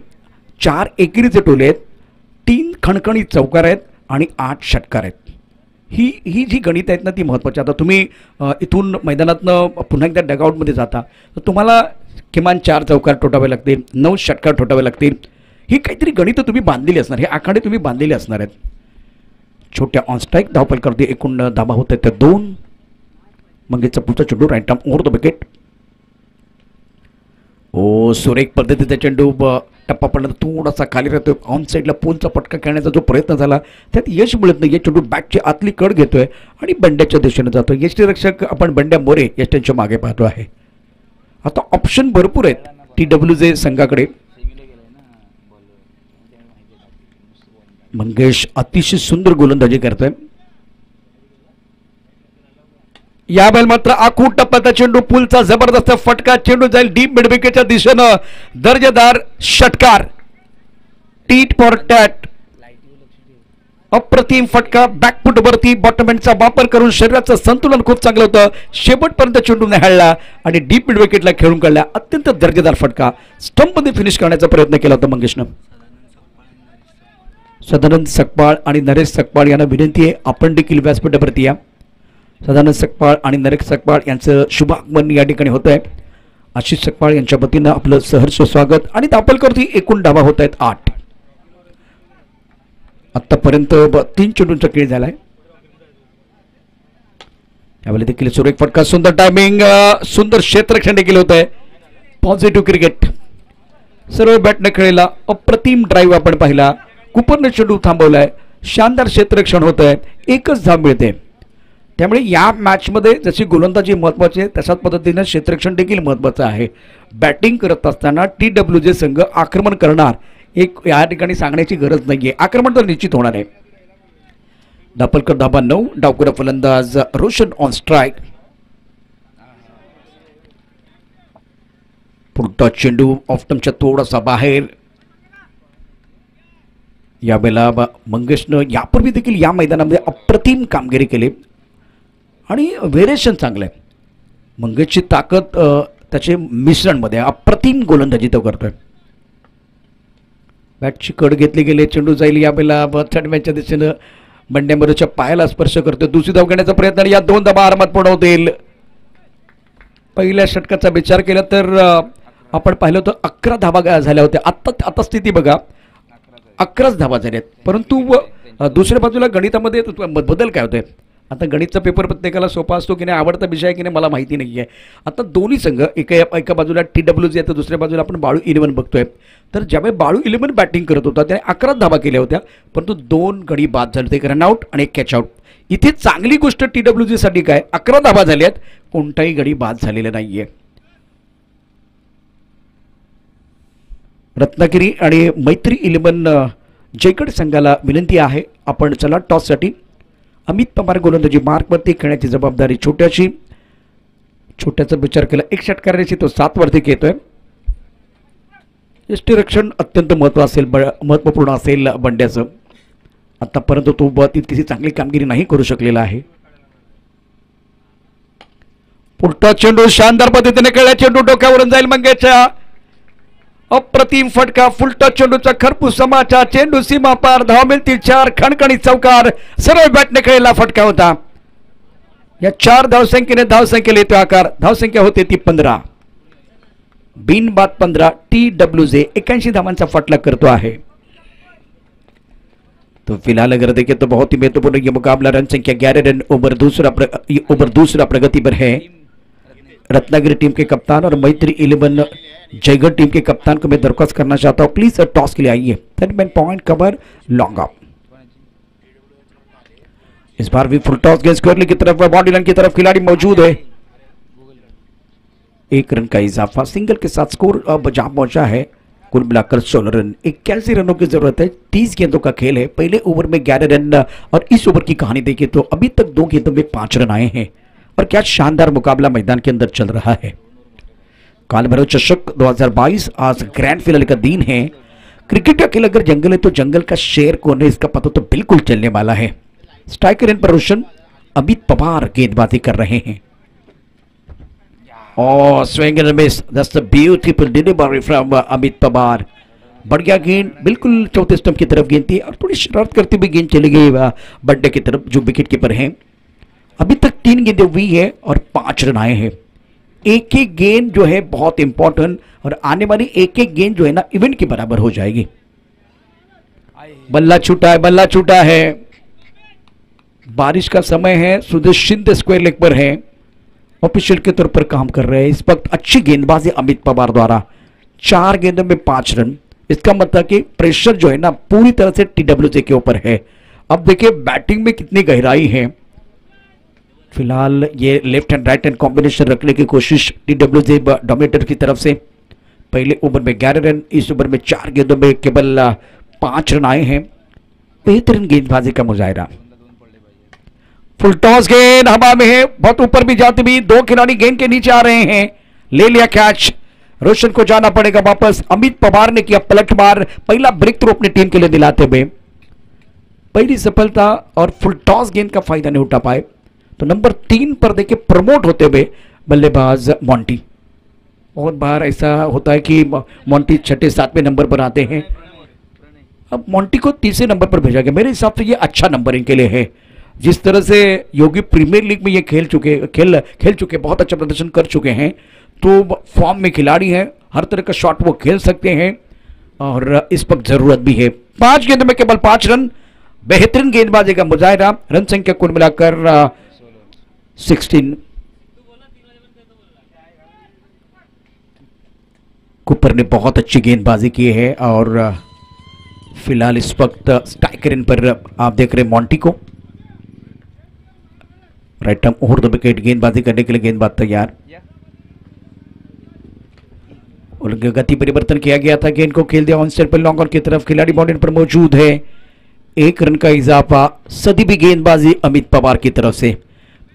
4 एकेरीचे टोले आहेत, 3 खणखणी चौकार आहेत आणि 8 षटकार आहेत. ही जी गणित आहेत ना ती महत्त्वाची. आता तुम्ही इथून मैदानातनं पुन्हा एकदा डगआउटमध्ये जाता तर तुम्हाला किमान 4 चौकार ठोठावे लागतील, 9 षटकार ठोठावे लागतील. ही काहीतरी गणितं तुम्ही बांधलेली असणार, हे आखाडे तुम्ही बांधलेले असणार आहेत. छोट्या ऑनस्ट्राईक धावपल करते, एकूण धाबा होत आहेत त्या 2. मंगेशचा पुढचा चेंडू right arm over the wicket. ओ सुरेख पद्धतीचा चेंडू टप्पा पडला थोडासा खाली राहतोय, ऑन साईडला पोलचा पटका खेळण्याचा जो प्रयत्न झाला त्यात यश मिळत नाही. चेंडू बॅटची आतली कड घेतोय आणि बंड्याच्या दिशेने जातोय. यष्टीरक्षक आपण बंड्या मोरे यष्ट्यांच्या मागे पाहतो आहे. आता ऑप्शन भरपूर आहेत TWJ संघाकडे. मंगेश अतिशय सुंदर गोलंदाजी करतोय. या बेल मात्र आखूट टप्प्याचा चेंडू, पुलचा जबरदस्त फटका, चेंडू जाईल डीप मिडविकेटच्या दिशेनं, दर्जेदार षटकार, टीट फॉर टॅट, अप्रतिम फटका, बॅकफुट वरती बॉटमहँडचा वापर करून शरीराचं संतुलन खूप चांगलं होतं, शेवटपर्यंत चेंडू न्याहाळला आणि डीप मिडविकेटला खेळून काढला. अत्यंत दर्जेदार फटका, स्टंपमध्ये फिनिश करण्याचा प्रयत्न केला होता मंगेशनं. सदानंद सकपाळ आणि नरेश सकपाळ यांना विनंती आहे आपण देखील व्यासपीठावरती या. सदानंद सकपाळ आणि नरेश सकपाळ यांचं शुभ आगमन या ठिकाणी होत आहे. आशिष सकपाळ यांच्या वतीनं आपलं सहर्ष स्वागत. आणि दापलकरती एकूण धावा होत आहेत 8. आतापर्यंत 3 चेंडूंचा खेळ झालाय. त्यावेळी देखील सुरेख फटका, सुंदर टायमिंग, सुंदर क्षेत्ररक्षण देखील होत आहे. पॉझिटिव्ह क्रिकेट, सर्व बॅटने खेळलेला अप्रतिम ड्राईव्ह आपण पाहिला. कुपरने चेंडू थांबवलाय, शानदार क्षेत्ररक्षण होत आहे, एकच धाव मिळते. त्यामुळे या मॅचमध्ये जशी गोलंदाजी महत्त्वाची आहे तशाच पद्धतीनं क्षेत्ररक्षण देखील महत्त्वाचं आहे. बॅटिंग करत असताना TWJ संघ आक्रमण करणार एक या ठिकाणी सांगण्याची गरज नाहीये, आक्रमण तर निश्चित होणार आहे. दापलकर धाबा 9, डावखुरा फलंदाज रोशन ऑन स्ट्राईक. पुढचा चेंडू ऑफ स्टंपच्या थोडासा बाहेर. यावेळेला मंगेशनं यापूर्वी देखील या मैदानामध्ये अप्रतिम कामगिरी केली आणि व्हेरिएशन चांगलं आहे. मंगेशची ताकद त्याचे मिश्रणमध्ये अप्रतिम गोलंदाजी तो करतोय. बॅटची कड घेतली गेली, चेंडू जाईल यावेळेला थर्ड मॅचच्या दिशेनं, बंड्यामरोच्या पायाला स्पर्श करतोय. दुसरी धाव घेण्याचा प्रयत्न आणि या 2 धाबा आरामात पडवतील. पहिल्या षटकाचा विचार केला तर आपण पाहिलं होतं 11 धाबा झाल्या होत्या. आता स्थिती बघा 11च धाबा झाल्यात. परंतु दुसऱ्या बाजूला गणितामध्ये बदल काय होतोय. आता गणितचा पेपर प्रत्येकाला सोपा असतो की नाही, आवडता विषय आहे की नाही मला माहिती नाही आहे. आता दोन्ही संघ एका बाजूला TWJ आहे तर दुसऱ्या बाजूला आपण बाळू 11 बघतोय. तर ज्यावेळी बाळू 11 बॅटिंग करत होता त्याने 11 धाबा केल्या होत्या, परंतु 2 गडी बाद झाले, एक रनआउट आणि एक कॅच आउट. इथे चांगली गोष्ट TWJ साठी काय, 11 धाबा झाल्यात, कोणताही गडी बाद झालेला नाहीये. रत्नागिरी आणि मैत्री 11 जयगड संघाला विनंती आहे आपण चला टॉससाठी. अमित पवार गोलंदाजी मार्कवरती खेळण्याची जबाबदारी छोट्याचा विचार केला. 1 षटकाराची तो 7 वरती घेतोय. यष्टीरक्षण अत्यंत महत्त्वपूर्ण असेल बंड्याचं. आतापर्यंत तो तितकीशी चांगली कामगिरी नाही करू शकलेला आहे. पुढचा चेंडू शानदार पद्धतीने खेळला, चेंडू डोक्यावरून जाईल मंगेशच्या. अप्रतिम फटका, फुलटा चेंडूचा खरपूस समाचा, चेंडू सीमा पार, धाव मिळतील 4, खणखणी चौकार, सरळ बॅटने खेळलेला फटका होता. या 4 धावसंख्येने धावसंख्येला येतो आकार. धावसंख्या होते ती 15, बिनबाद 15. TWJ 81 धावांचा फटला करतो आहे. तो फिलहाल अगर देखें तो बहुत ही महत्वपूर्ण ये मुकाबला रन संख्या 11 रन ओवर दूसरा प्रगति पर है. रत्नागिरी टीम के कप्तान और मैत्री 11 जयगढ़ टीम के कप्तान को मैं दरख्वास्त करना चाहता हूं प्लीज टॉस के लिए आइए. Third point cover long off. इस बार भी फुल टॉस गेंद स्क्वायरली की तरफ, बॉडी लाइन की तरफ खिलाड़ी मौजूद है. 1 रन का इजाफा, सिंगल के साथ स्कोर अब जहां पहुंचा है कुल मिलाकर 16 रन। 81 रनों की जरूरत है, 30 गेंदों का खेल है। पहले ओवर में 11 रन और इस ओवर की कहानी देखिए तो अभी तक 2 गेंदों में 5 रन आए हैं और क्या शानदार मुकाबला मैदान के अंदर चल रहा है। काल भैरव चषक 2022 आज ग्रैंड फिनाले का दिन है। क्रिकेट का खेल अगर जंगल है तो जंगल का शेर कौन है इसका पता तो बिल्कुल चलने वाला है। स्ट्राइकर इन पर रोशन अमित पवार गेंदबाजी कर रहे हैं और swing end miss, that's a beautiful delivery from Amit Pawar. बढ़िया गेंद, बिल्कुल चौथे स्टंप की तरफ गेंद थी और थोड़ी शरारत करते हुए गेंद चली गई बड्डे की तरफ जो विकेट कीपर हैं। अभी तक 3 गेंदें हुई है और 5 रन आए हैं। एक एक गेंद जो है बहुत इंपॉर्टेंट और आने वाली एक एक गेंद जो है ना इवेंट के बराबर हो जाएगी। बल्ला छूटा है, बल्ला छूटा है। बारिश का समय है, सुदर्शन स्क्वायर लेग पर है, ऑफिशियल के तौर पर काम कर रहे हैं इस वक्त। अच्छी गेंदबाजी अमित पवार द्वारा, 4 गेंदों में 5 रन। इसका मतलब कि प्रेशर जो है ना पूरी तरह से TWJ के ऊपर है। अब देखिए बैटिंग में कितनी गहराई है। फिलहाल ये left hand right hand combination रखने की कोशिश TWJ डोमिनेटर की तरफ से। पहले ओवर में 11 रन, इस ओवर में 4 गेंदों में केवल 5 रन आए हैं। बेहतरीन गेंदबाजी का मुजाहिरा। फुल टॉस गेंद हवा में है, बहुत ऊपर भी जाती भी, 2 खिलाड़ी गेंद के नीचे आ रहे हैं। ले लिया कैच, रोशन को जाना पड़ेगा वापस। अमित पवार ने किया पलटवार, पहला ब्रेक थ्रू अपनी टीम के लिए दिलाते हुए। पहली सफलता और फुल टॉस गेंद का फायदा नहीं उठा पाए तो नंबर 3 पर देखे प्रमोट होते हुए बल्लेबाज मोंटी। बहुत बार ऐसा होता है कि मोंटी 6, 7वें नंबर पर आते हैं। अब मोंटी को 30वें नंबर पर भेजा गया। मेरे हिसाब से ये अच्छा नंबर इनके लिए है। जिस तरह से योगी प्रीमियर लीग में ये खेल चुके बहुत अच्छा प्रदर्शन कर चुके हैं, तो फॉर्म में खिलाड़ी हैं, हर तरह का शॉट वो खेल सकते हैं और इस वक्त जरूरत भी है। 5 गेंदों में केवल 5 रन, बेहतरीन गेंदबाजी का मुजाहिरा। रन संख्या कुल मिलाकर 16। कुपर ने बहुत अच्छी गेंदबाजी की है और फिलहाल इस वक्त स्ट्राइकर इन पर आप देख रहे हैं मोंटी को। Right arm over the wicket, गेंदबाजी करने के लिए गेंदबाज तैयार। उनके गति परिवर्तन किया गया था, गेंद को खेल दिया ऑन साइड पर लॉन्ग ऑन की तरफ। खिलाड़ी बाउंड्री पर मौजूद है। 1 रन का इजाफा, सदी भी गेंदबाजी अमित पवार की तरफ से।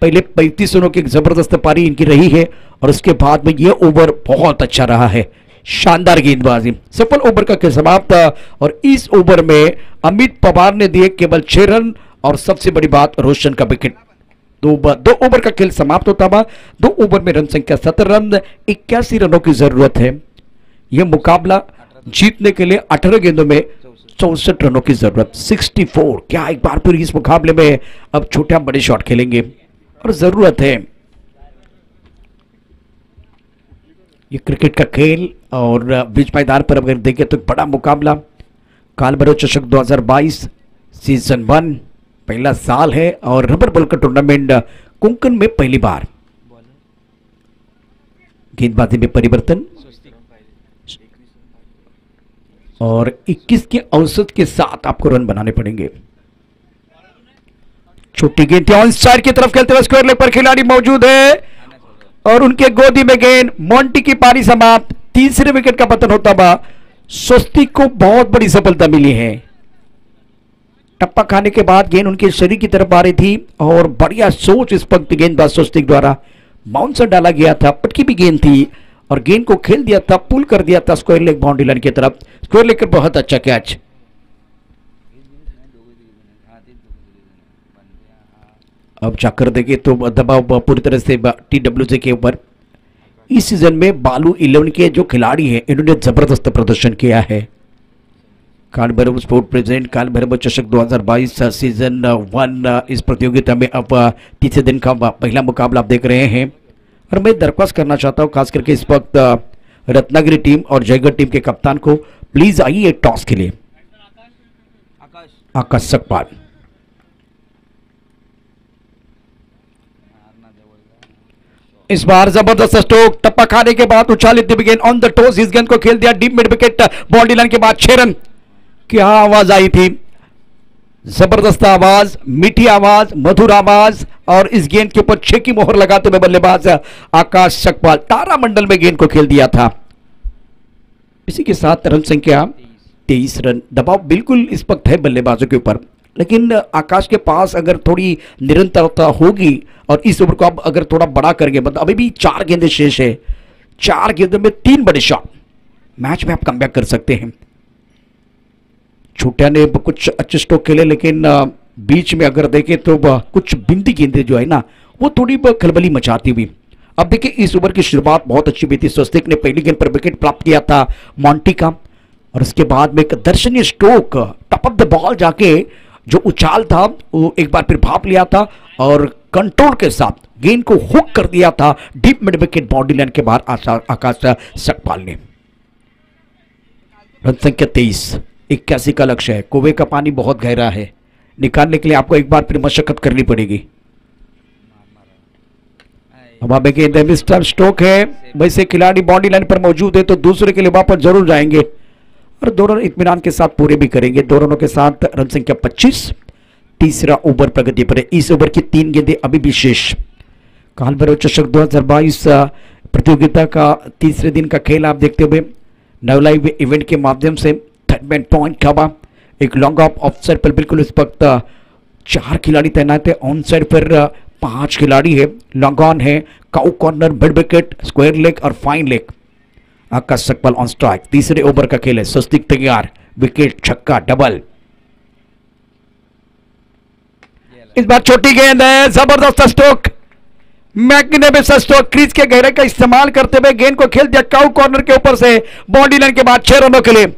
पहले 35 रनों की एक जबरदस्त पारी इनकी रही है और उसके बाद में यह ओवर बहुत अच्छा रहा है। शानदार गेंदबाजी, सफल ओवर का खेल समाप्त और इस ओवर में अमित पवार ने दिए केवल 6 रन और सबसे बड़ी बात रोशन का विकेट। 2 ओवर का खेल समाप्त होता हुआ 2 ओवर में रन संख्या 17 रन, 81 रनों की जरूरत है। यह मुकाबला जीतने के लिए 18 गेंदों में 64 रनों की जरूरत, 64। क्या एक बार फिर इस मुकाबले में अब छोटे बड़े शॉट खेलेंगे और जरूरत है। ये क्रिकेट का खेल और बीच मैदान पर अगर देखें तो बड़ा मुकाबला। काल भैरव चषक 2022 सीजन 1 पहला साल है और रबर बॉल का टूर्नामेंट कोंकण में पहली बार। गेंदबाजी में परिवर्तन और 21 के औसत के साथ आपको रन बनाने पड़ेंगे। छोटी गेंद ऑन साइड की तरफ खेलते हुए स्क्वायर लेग पर खिलाड़ी मौजूद है और उनके गोदी में गेंद। मोंटी की पारी समाप्त, 3रे विकेट का पतन होता हुआ स्वस्तिक को बहुत बड़ी सफलता मिली है। टप्पा खाने के बाद गेंद उनके शरीर की तरफ आ रही थी और बढ़िया सोच इस वक्त गेंदबाज स्वस्तिक द्वारा बाउंसर डाला गया था, पटकी भी गेंद थी और गेंद को खेल दिया था, पुल कर दिया था स्क्वायर लेग बाउंड्री लाइन की तरफ। स्क्वायर लेग पर बहुत अच्छा कैच। अब जाकर देखें तो दबाव पूरी तरह से TWJ के ऊपर। इस सीजन में बालू 11 के जो खिलाड़ी हैं इन्होंने जबरदस्त प्रदर्शन किया है। काल भैरव स्पोर्ट प्रेजेंट काल भैरव चषक 2022 सीजन 1 इस प्रतियोगिता में अब 3 दिन का पहला मुकाबला आप देख रहे हैं और मैं दरख्वास्त करना चाहता हूं खास करके इस वक्त रत्नागिरी टीम और जयगढ़ टीम के कप्तान को, प्लीज आइए टॉस के लिए। आकाश सकपाल इस बार जबरदस्त स्ट्रोक, टप्पा खाने के बाद उछाली हुई गेंद ऑन द टोस, इस गेंद को खेल दिया deep mid wicket, boundary line के बाद 6 रन। क्या आवाज आई थी, जबरदस्त आवाज, मीठी आवाज, मधुर आवाज और इस गेंद के ऊपर 6 की मोहर लगाते हुए बल्लेबाज आकाश सकपाल तारामंडल में गेंद को खेल दिया था। इसी के साथ रन संख्या 23 रन। दबाव बिल्कुल इस वक्त है बल्लेबाजों के ऊपर, लेकिन आकाश के पास अगर थोड़ी निरंतरता होगी और इस ओवर को अब अगर थोड़ा बड़ा करेंगे, मतलब अभी भी 4 गेंदें शेष है, 4 गेंदों में 3 बड़े शॉट, मैच में आप कमबैक कर सकते हैं। छोटिया ने कुछ अच्छे स्ट्रोक खेले, लेकिन बीच में अगर देखें तो कुछ बिंदी गेंदें जो है ना वो थोड़ी खलबली मचाती हुई। अब देखिए इस ओवर की शुरुआत बहुत अच्छी हुई थी। स्वस्तिक ने पहली गेंद पर विकेट प्राप्त किया था मॉन्टी का, और उसके बाद में एक दर्शनीय stroke top of the ball जाके जो उछाल था वो एक बार फिर भाप लिया था और कंट्रोल के साथ गेंद को हुक कर दिया था deep mid wicket boundary line के बाहर आकाश सकपाल ने। रन संख्या 23। 81 का लक्ष्य है। कुएं का पानी बहुत गहरा है, निकालने के लिए आपको एक बार फिर मशक्कत करनी पड़ेगी। अब गेंद मिस्टर स्ट्रोक है, वैसे खिलाड़ी बाउंड्री लाइन पर मौजूद है तो दूसरे के लिए वापस जरूर जाएंगे और 2 रन इत्मीनान के साथ पूरे भी करेंगे। 2 रनों के साथ रन संख्या 25। तीसरा ओवर प्रगति पर है। इस ओवर की 3 गेंदें अभी भी शेष। काल भैरव चषक 2022 प्रतियोगिता का तीसरे दिन का खेल आप देखते हुए नवलाइव इवेंट के माध्यम से थर्ड मैन पॉइंट खावा, एक लॉन्ग ऑफ साइड पर बिल्कुल इस वक्त 4 खिलाड़ी तैनात है, ऑन साइड पर 5 खिलाड़ी है, लॉन्ग ऑन है, cow corner, mid wicket, square leg और fine leg. Akash Sakpal on strike. तीसरे ओवर का खेल है। स्वस्तिक तैयार, विकेट, छक्का, डबल। इस बार छोटी गेंद है, जबरदस्त स्ट्रोक, मैग्निफिसेंट स्ट्रोक, क्रीज के गहरे का इस्तेमाल करते हुए गेंद को खेल दिया काउ कॉर्नर के ऊपर से बाउंड्री लाइन के बाद 6 रनों के लिए,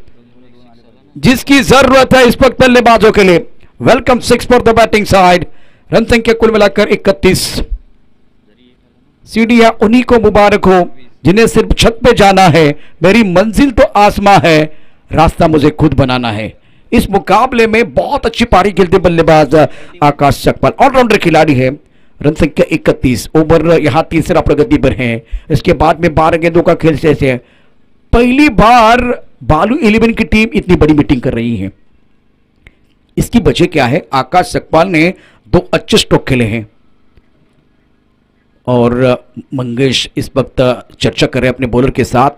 जिसकी जरूरत है इस वक्त बल्लेबाजों के लिए। Welcome 6 for the batting side. Run संख्या कुल मिलाकर 31। सीढ़ियां उन्हीं को मुबारक हो जिन्हें सिर्फ छत पे जाना है, मेरी मंजिल तो आसमां है, रास्ता मुझे खुद बनाना है। इस मुकाबले में बहुत अच्छी पारी खेलते बल्लेबाज आकाश सकपाल, ऑलराउंडर खिलाड़ी है। रन संख्या 31। ओवर यहां तीसरा प्रगति पर है। इसके बाद में 12 गेंदों का खेल शेष है। पहली बार बालू 11 की टीम इतनी बड़ी मीटिंग कर रही है। इसकी वजह क्या है? आकाश सकपाल ने 2 अच्छे स्ट्रोक खेले हैं और मंगेश इस वक्त चर्चा कर रहे हैं अपने बॉलर के साथ।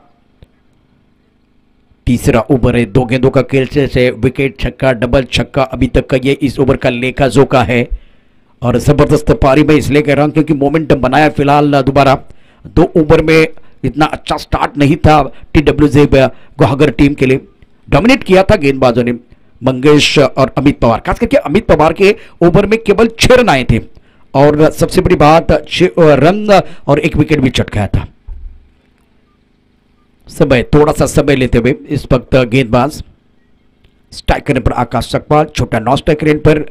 तीसरा ओवर है, 2 गेंदों का खेल से विकेट, छक्का, डबल, छक्का। अभी तक का ये इस ओवर का लेखा जोखा है और जबरदस्त पारी में इसलिए कह रहा हूं क्योंकि मोमेंटम बनाया फिलहाल दोबारा। 2 ओवर में इतना अच्छा स्टार्ट नहीं था TWJ गुहागर टीम के लिए। डोमिनेट किया था गेंदबाजों ने, मंगेश और अमित पवार, खास करके अमित पवार के ओवर में केवल 6 रन आए थे और सबसे बड़ी बात 6 रन और 1 विकेट भी चटकाया था। समय थोड़ा सा समय लेते हुए इस वक्त गेंदबाज स्ट्राइक करने पर आकाश सकपाल, छोटा 9 स्ट्राइक रेंज पर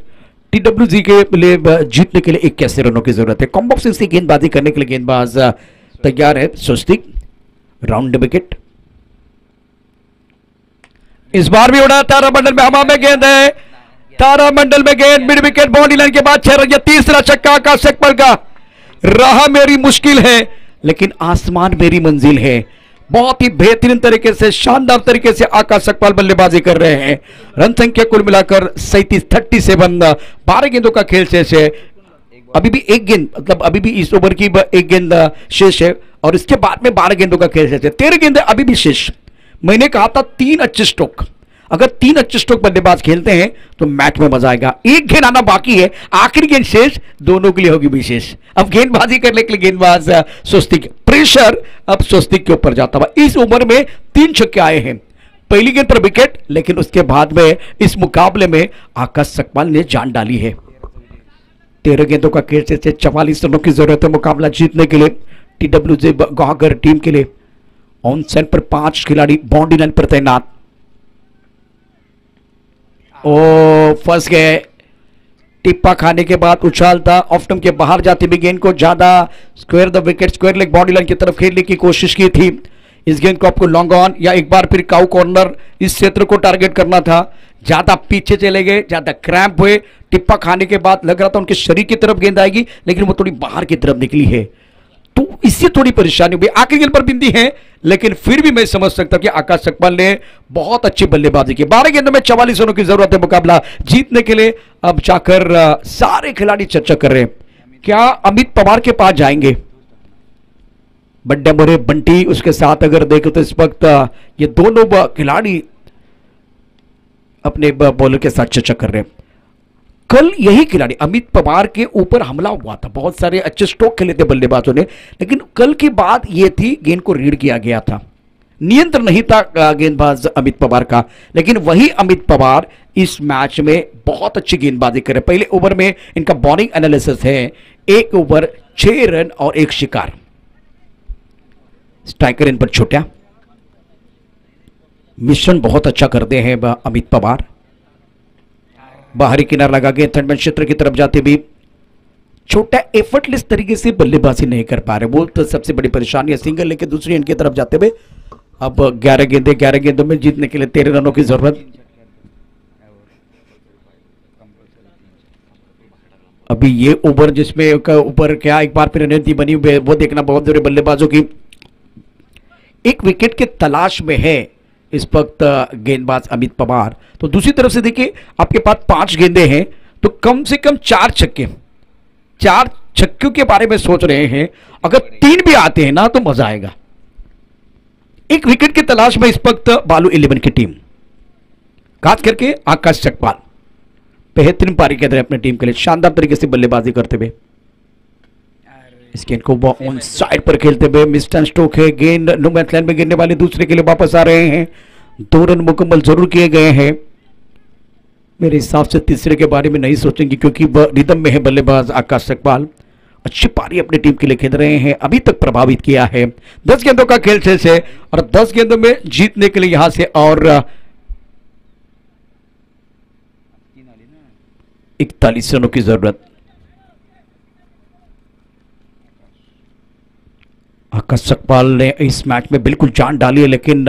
TWG के लिए जीतने के लिए 81 रनों की जरूरत है। कॉम्बो से गेंदबाजी करने के लिए गेंदबाज तैयार है। स्वस्तिक, राउंड विकेट। इस बार भी उड़ा, तारामंडल में हवा में गेंद है, तारामंडल में गेंद, मिड विकेट, बाउंड्री लाइन के बाद 6 रन। तीसरा छक्का आकाश सकपाल का। राह मेरी मुश्किल है लेकिन आसमान मेरी मंजिल है। बहुत ही बेहतरीन तरीके से, शानदार तरीके से आकाश सकपाल बल्लेबाजी कर रहे हैं। रन संख्या कुल मिलाकर 37। 12 गेंदों का खेल शेष है। अभी भी 1 गेंद, मतलब अभी भी इस ओवर की 1 गेंद शेष है और इसके बाद में 12 गेंदों का खेल शेष है। 13 गेंदें अभी भी शेष। मैंने कहा था 3 अच्छे स्ट्रोक, अगर 3 अच्छे स्ट्रोक बल्लेबाज खेलते हैं तो मैच में मजा आएगा। 1 गेंद आना बाकी है, आखिरी गेंद शेष, दोनों के लिए होगी विशेष। अब गेंदबाजी करने के लिए गेंदबाज स्वस्तिक, प्रेशर अब स्वस्तिक के ऊपर जाता हुआ। इस ओवर में 3 छक्के आए हैं, पहली गेंद पर विकेट, लेकिन उसके बाद में इस मुकाबले में आकाश सकपाल ने जान डाली है। 13 गेंदों का खेल से 44 रनों की जरूरत है मुकाबला जीतने के लिए TWJ गुहागर टीम के लिए। ऑन साइड पर 5 खिलाड़ी बाउंड्री लाइन पर तैनात। ओ फंस गए, टिप्पा खाने के बाद उछालता ऑफ स्टंप के बाहर जाती भी गेंद को ज्यादा square the wicket, square leg boundary line की तरफ खेलने की कोशिश की थी। इस गेंद को आपको लॉन्ग ऑन या एक बार फिर काउ कॉर्नर इस क्षेत्र को टारगेट करना था। ज्यादा पीछे चले गए, ज्यादा क्रैम्प हुए, टिप्पा खाने के बाद लग रहा था उनके शरीर की तरफ गेंद आएगी लेकिन वो थोड़ी बाहर की तरफ निकली है। तो इससे थोड़ी परेशानी हुई। आखिरी गेंद पर बिंदी है, लेकिन फिर भी मैं समझ सकता हूं कि आकाश सकपाल ने बहुत अच्छी बल्लेबाजी की। 12 गेंदों में 44 रनों की जरूरत है मुकाबला जीतने के लिए। अब जाकर सारे खिलाड़ी चर्चा कर रहे हैं, क्या अमित पवार के पास जाएंगे? बड्डे मोरे बंटी, उसके साथ अगर देखो तो इस वक्त ये दोनों खिलाड़ी अपने बॉलर के साथ चर्चा कर रहे हैं। कल यही खिलाड़ी अमित पवार के ऊपर हमला हुआ था, बहुत सारे अच्छे स्ट्रोक खेले थे बल्लेबाजों ने, लेकिन कल की बात यह थी गेंद को रीड किया गया था, नियंत्रण नहीं था गेंदबाज अमित पवार का। लेकिन वही अमित पवार इस मैच में बहुत अच्छी गेंदबाजी करे। पहले ओवर में इनका बॉलिंग एनालिसिस है, 1 ओवर 6 रन और 1 शिकार। स्ट्राइकर इन पर छोटा, मिश्रण बहुत अच्छा करते हैं अमित पवार। बाहरी किनारा लगा के थर्ड मैन क्षेत्र की तरफ जाते भी छोटा एफर्टलेस तरीके से बल्लेबाजी नहीं कर पा रहे, वो तो सबसे बड़ी परेशानी है। सिंगल लेके दूसरी एंड की तरफ जाते हुए अब 11 गेंदों में जीतने के लिए 13 रनों की जरूरत। अभी ये ओवर जिसमें ऊपर क्या एक बार फिर रणनीति बनी हुई है, वो देखना बहुत जरूरी। बल्लेबाजों की एक विकेट के तलाश में है इस वक्त गेंदबाज अमित पवार। तो दूसरी तरफ से देखिए, आपके पास 5 गेंदे हैं तो कम से कम 4 छक्के, 4 छक्कों के बारे में सोच रहे हैं। अगर 3 भी आते हैं ना तो मजा आएगा। एक विकेट की तलाश में इस वक्त बालू 11 की टीम, खास करके आकाश सकपाल बेहतरीन पारी के अंदर अपनी टीम के लिए शानदार तरीके से बल्लेबाजी करते हुए इस गेंद को ऑन साइड पर खेलते हुए मिस्टर स्टोक है। गेंद नो मैच लाइन में गिरने वाले दूसरे के लिए वापस आ रहे हैं। 2 रन मुकम्मल जरूर किए गए हैं। मेरे हिसाब से तीसरे के बारे में नहीं सोचेंगे क्योंकि वह रिदम में है बल्लेबाज आकाश सकपाल। अच्छी पारी अपनी टीम के लिए खेल रहे हैं, अभी तक प्रभावित किया है। 10 गेंदों का खेल शेष है और 10 गेंदों में जीतने के लिए यहां से और 41 रनों की जरूरत। आकाश सकपाल ने इस मैच में बिल्कुल जान डाली है, लेकिन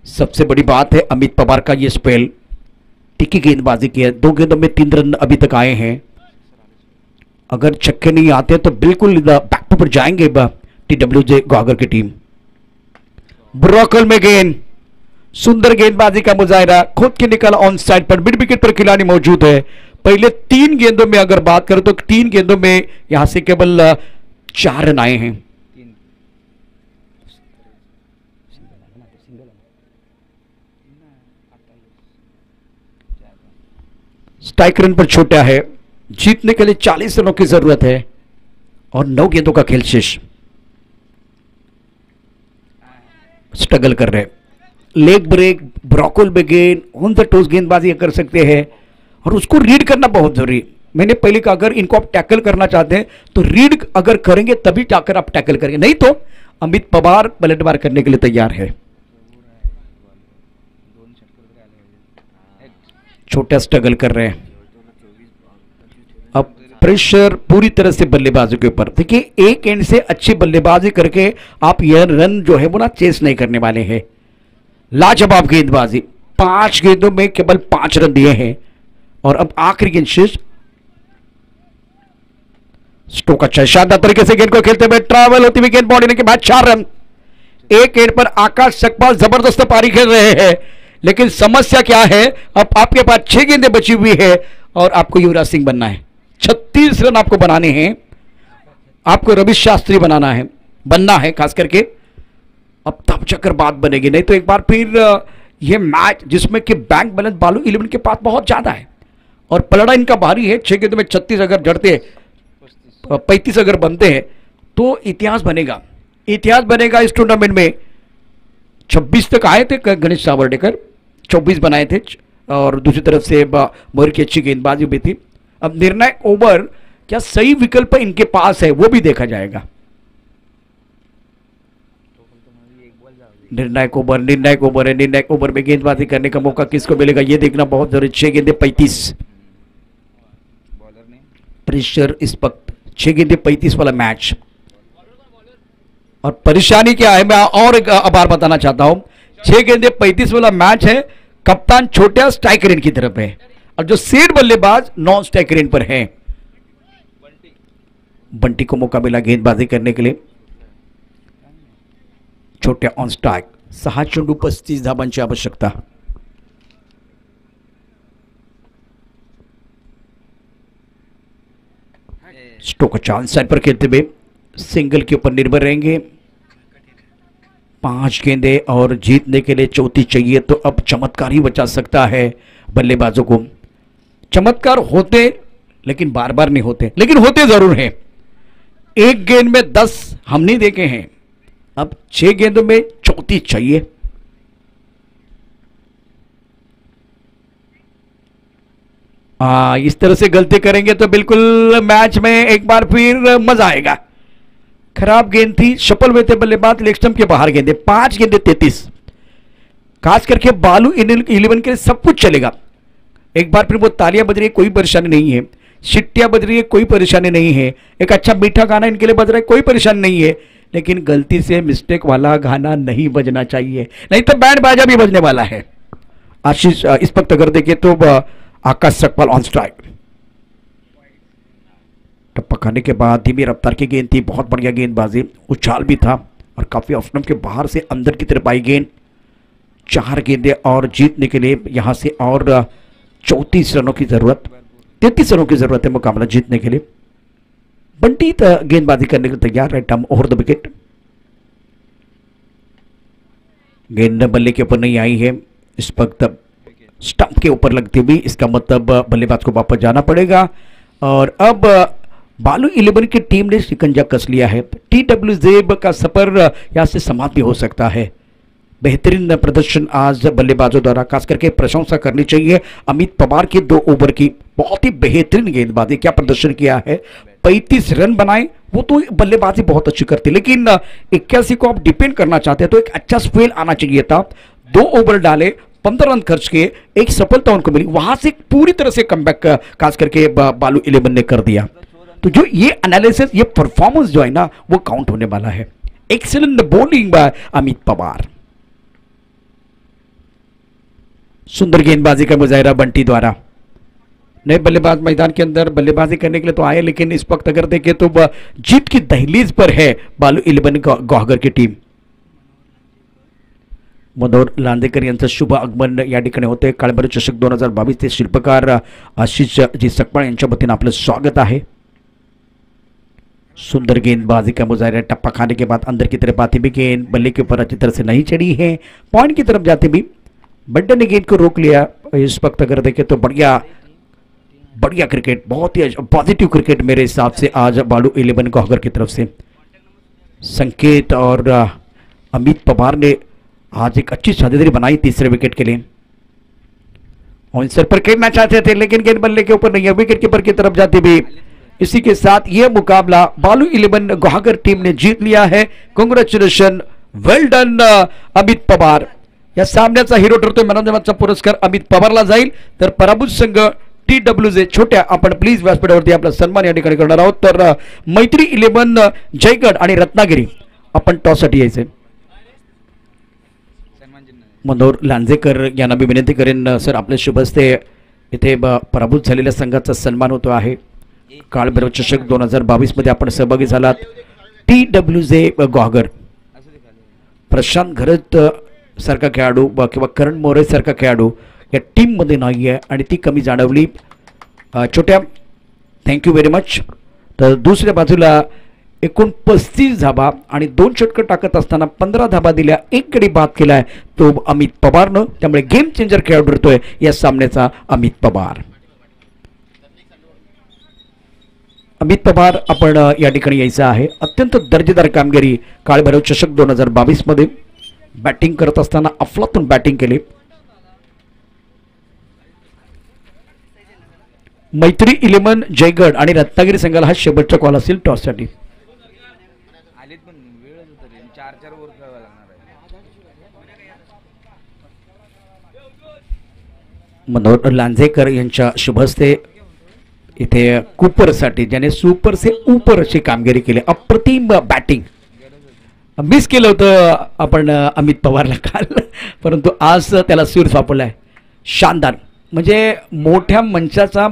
सबसे बड़ी बात है अमित पवार का ये स्पेल, टिकी गेंदबाजी की है। 2 गेंदों में 3 रन अभी तक आए हैं। अगर छक्के नहीं आते तो बिल्कुल बैक पर जाएंगे TWJ ग्वागर की टीम। ब्रोकल में गेंद, सुंदर गेंदबाजी का मुजाहिरा, खुद के निकल ऑन साइड पर, मिड विकेट पर खिलाड़ी मौजूद है। पहले 3 गेंदों में अगर बात करें तो 3 गेंदों में यहां से केवल 4 रन आए हैं। स्ट्राइक रन पर छोटा है, जीतने के लिए 40 रनों की जरूरत है और 9 गेंदों का खेल शेष। स्ट्रगल कर रहे, लेग ब्रेक, ब्रोकल में गेंद, ऑन द टोस गेंदबाजी कर सकते हैं और उसको रीड करना बहुत जरूरी। मैंने पहले कहा अगर इनको आप टैकल करना चाहते हैं तो रीड अगर करेंगे तभी जाकर आप टैकल करेंगे, नहीं तो अमित पवार पलटवार करने के लिए तैयार है। छोटा स्ट्रगल कर रहे हैं। अब प्रेशर पूरी तरह से बल्लेबाजों के ऊपर। देखिए, एक एंड से अच्छी बल्लेबाजी करके आप यह रन जो है वो ना चेस नहीं करने वाले हैं। लाजवाब गेंदबाजी, 5 गेंदों में केवल 5 रन दिए हैं और अब आखिरी गेंद शेष। स्टोक अच्छा, शानदार तरीके से गेंद को खेलते हुए ट्रैवल होती हुई गेंद बॉडी के बाद 4 रन। एक गेंद पर आकाश सकपाल जबरदस्त पारी खेल रहे हैं, लेकिन समस्या क्या है, अब आपके पास 6 गेंदें बची हुई है और आपको युवराज सिंह बनना है। 36 रन आपको बनाने हैं, आपको रवि शास्त्री बनना है खास करके। अब तब चक्कर बात बनेगी, नहीं तो एक बार फिर यह मैच जिसमें कि बैंक बैलेंस बालू 11 के पास बहुत ज्यादा है और पलड़ा इनका भारी है। 6 गेंदों में 36 अगर जड़ते, 35 अगर बनते हैं तो इतिहास बनेगा इस टूर्नामेंट में। 26 तक आए थे गणेश सावर्डेकर, 24 बनाए थे और दूसरी तरफ से मोर की अच्छी गेंदबाजी भी थी। अब निर्णायक ओवर, क्या सही विकल्प इनके पास है वो भी देखा जाएगा। निर्णायक ओवर में गेंदबाजी करने का मौका किसको मिलेगा ये देखना बहुत जरूरी। 6 गेंदे 35, प्रेशर इस वक्त 6 गेंदे 35 वाला मैच। और परेशानी क्या है, मैं और एक बार बताना चाहता हूं, 6 गेंदे 35 वाला मैच है। कप्तान छोटा स्ट्राइक रेन की तरफ है और जो सेठ बल्लेबाज नॉन स्ट्राइक रेन पर है। बंटी को मौका मिला गेंदबाजी करने के लिए। छोट्या ऑन स्ट्राईक. 6 चेंडू 35 धाबांची आवश्यकता. स्टोक चांस साइड पर खेलते हुए सिंगल के ऊपर निर्भर रहेंगे. 5 गेंदे और जीतने के लिए चौथी चाहिए, तो अब चमत्कार ही बचा सकता है बल्लेबाजों को. चमत्कार होते लेकिन बार बार नहीं होते, लेकिन होते जरूर हैं. एक गेंद में 10 हम नहीं देखे हैं, अब 6 गेंदों में चौथी चाहिए. इस तरह से गलती करेंगे तो बिल्कुल मैच में एक बार फिर मजा आएगा. खराब गेंद थी, सफल हुए थे बल्लेबाज, लेग स्टंप के बाहर गेंदे. 5 गेंदे 33. खास करके बालू 11 के लिए सब कुछ चलेगा. एक बार फिर वो तालियां बज रही है, कोई परेशानी नहीं है. सिट्टियां बज रही है, कोई परेशानी नहीं है. एक अच्छा मीठा गाना इनके लिए बज रहा है, कोई परेशानी नहीं है. लेकिन गलती से मिस्टेक वाला गाना नहीं बजना चाहिए, नहीं तो बैंड बाजा भी बजने वाला है. आशीष इस वक्त अगर देखें तो आकाश सकपाल ऑन स्ट्राइक. टप्पा खाने के बाद धीमी रफ्तार की गेंद थी, बहुत बढ़िया गेंदबाजी, उछाल भी था और काफी ऑफ स्टंप के बाहर से अंदर की तरफ आई गेंद. 4 गेंदे और जीतने के लिए यहां से और 34 रनों की जरूरत, 33 रनों की जरूरत है मुकाबला जीतने के लिए. बंटी गेंदबाजी करने के लिए तैयार है. Term over the wicket. गेंद बल्ले के ऊपर नहीं आई है, इस वक्त स्टंप के ऊपर लगती हुई. इसका मतलब बल्लेबाज को वापस जाना पड़ेगा. और अब बालू 11 की टीम ने शिकंजा कस लिया है. TWZ का सफर यहां से समाप्त भी हो सकता है. बेहतरीन प्रदर्शन आज बल्लेबाजों द्वारा, खास करके प्रशंसा करनी चाहिए अमित पवार की 2 ओवर की. बहुत ही बेहतरीन गेंदबाजी, क्या प्रदर्शन किया है. 35 रन बनाए, वो तो बल्लेबाजी बहुत अच्छी करती, लेकिन 81 को आप डिपेंड करना चाहते हैं तो एक अच्छा स्पेल आना चाहिए था. 2 ओवर डाले, 15 रन खर्च किए, एक सफलता उनको मिली. वहां से पूरी तरह से कमबैक खास करके बालू 11 ने कर दिया. तो जो ये एनालिसिस, ये परफॉर्मेंस जो है ना, वो काउंट होने वाला है. Excellent bowling bye Amit Pawar. सुंदर गेंदबाजी का मुजाहिरा बंटी द्वारा. नए बल्लेबाज मैदान के अंदर बल्लेबाजी करने के लिए तो आए, लेकिन इस वक्त अगर देखें तो जीत की दहलीज पर है बालू 11 गोहागर की टीम. मनोहर लांदेकर यांचं शुभ आगमन या ठिकाणी होते. काळभैरव चषक 2022 ते शिल्पकार आशिष जी सकपाळ यांच्या वतीने आपलं स्वागत आहे. सुंदर गेंदबाजी का मुजाहिरा. टप्पा खाने के बाद अंदर की तरफ आती भी गेंद बल्ले के ऊपर अच्छी तरह से नहीं चढ़ी है, पॉइंट की तरफ जाते भी बड्डे ने गेंद को रोक लिया. इस वक्त अगर देखें तो बढ़िया बढ़िया क्रिकेट, बहुत ही पॉजिटिव क्रिकेट मेरे हिसाब से आज बालू 11 गोहागर की तरफ से. संकेत और अमित पवार ने आज एक अच्छी साझेदारी बनाई तीसरे विकेट के लिए. ऑनसर पर खेलना चाहते थे, लेकिन गेंद बल्ले के ऊपर नहीं है, विकेट कीपर की तरफ जाते भी. इसी के साथ यह मुकाबला बालू 11 गोहागर टीम ने जीत लिया है. कांग्रेचुलेशन, वेल डन अमित पवार. या सामन्याचा हिरो ठरतोय. मॅन ऑफ द मॅचचा पुरस्कार अमित पवारला जाईल, तर पराभूत संघ TWZ छोट्या. आपण प्लीज व्यासपीठावरती आपला सन्मान या ठिकाणी करणार आहोत. तर मैत्री 11 जयगड आणि रत्नागिरी आपण टॉससाठी यायचे. मनोहर लांजेकर यांना मी विनंती करेन सर, आपले शुभ हस्ते इथे पराभूत झालेल्या संघाचा सन्मान होतो आहे. काळभैरव चषक 2022 मध्ये आपण सहभागी झालात. TWZ गोहागर, प्रशांत घरत सारखा खेळाडू किंवा करण मोरे सारखा खेळाडू या टीम मध्ये नाही आहे आणि ती कमी जाणवली. छोट्या, थँक्यू व्हेरी मच. तर दुसऱ्या बाजूला 39 धाबा आणि 2 षटकं टाकत असताना 15 धाबा दिल्या, 1 गडी बाद केलाय तो अमित पवारनं. त्यामुळे गेम चेंजर खेळाडू ठरतोय या सामन्याचा अमित पवार. अमित पवार आपण या ठिकाणी यायचं आहे. अत्यंत दर्जेदार कामगिरी काळभैरव चषक 2022 मध्ये बॅटिंग करत असताना अफलातून बॅटिंग केली. मैत्री 11 जयगड आणि रत्नागिरी संघाला हा शेवटचा कॉल असेल टॉससाठी. मनोहर लांजेकर यांच्या शुभ हस्ते इथे कूपरसाठी, ज्याने सुपर से ऊपर अशी कामगिरी केली. अप्रतिम बॅटिंग. मिस केलं होतं आपण अमित पवारला काल, परंतु आज त्याला सूर सापडलाय. शानदार, म्हणजे मोठ्या मंचाचा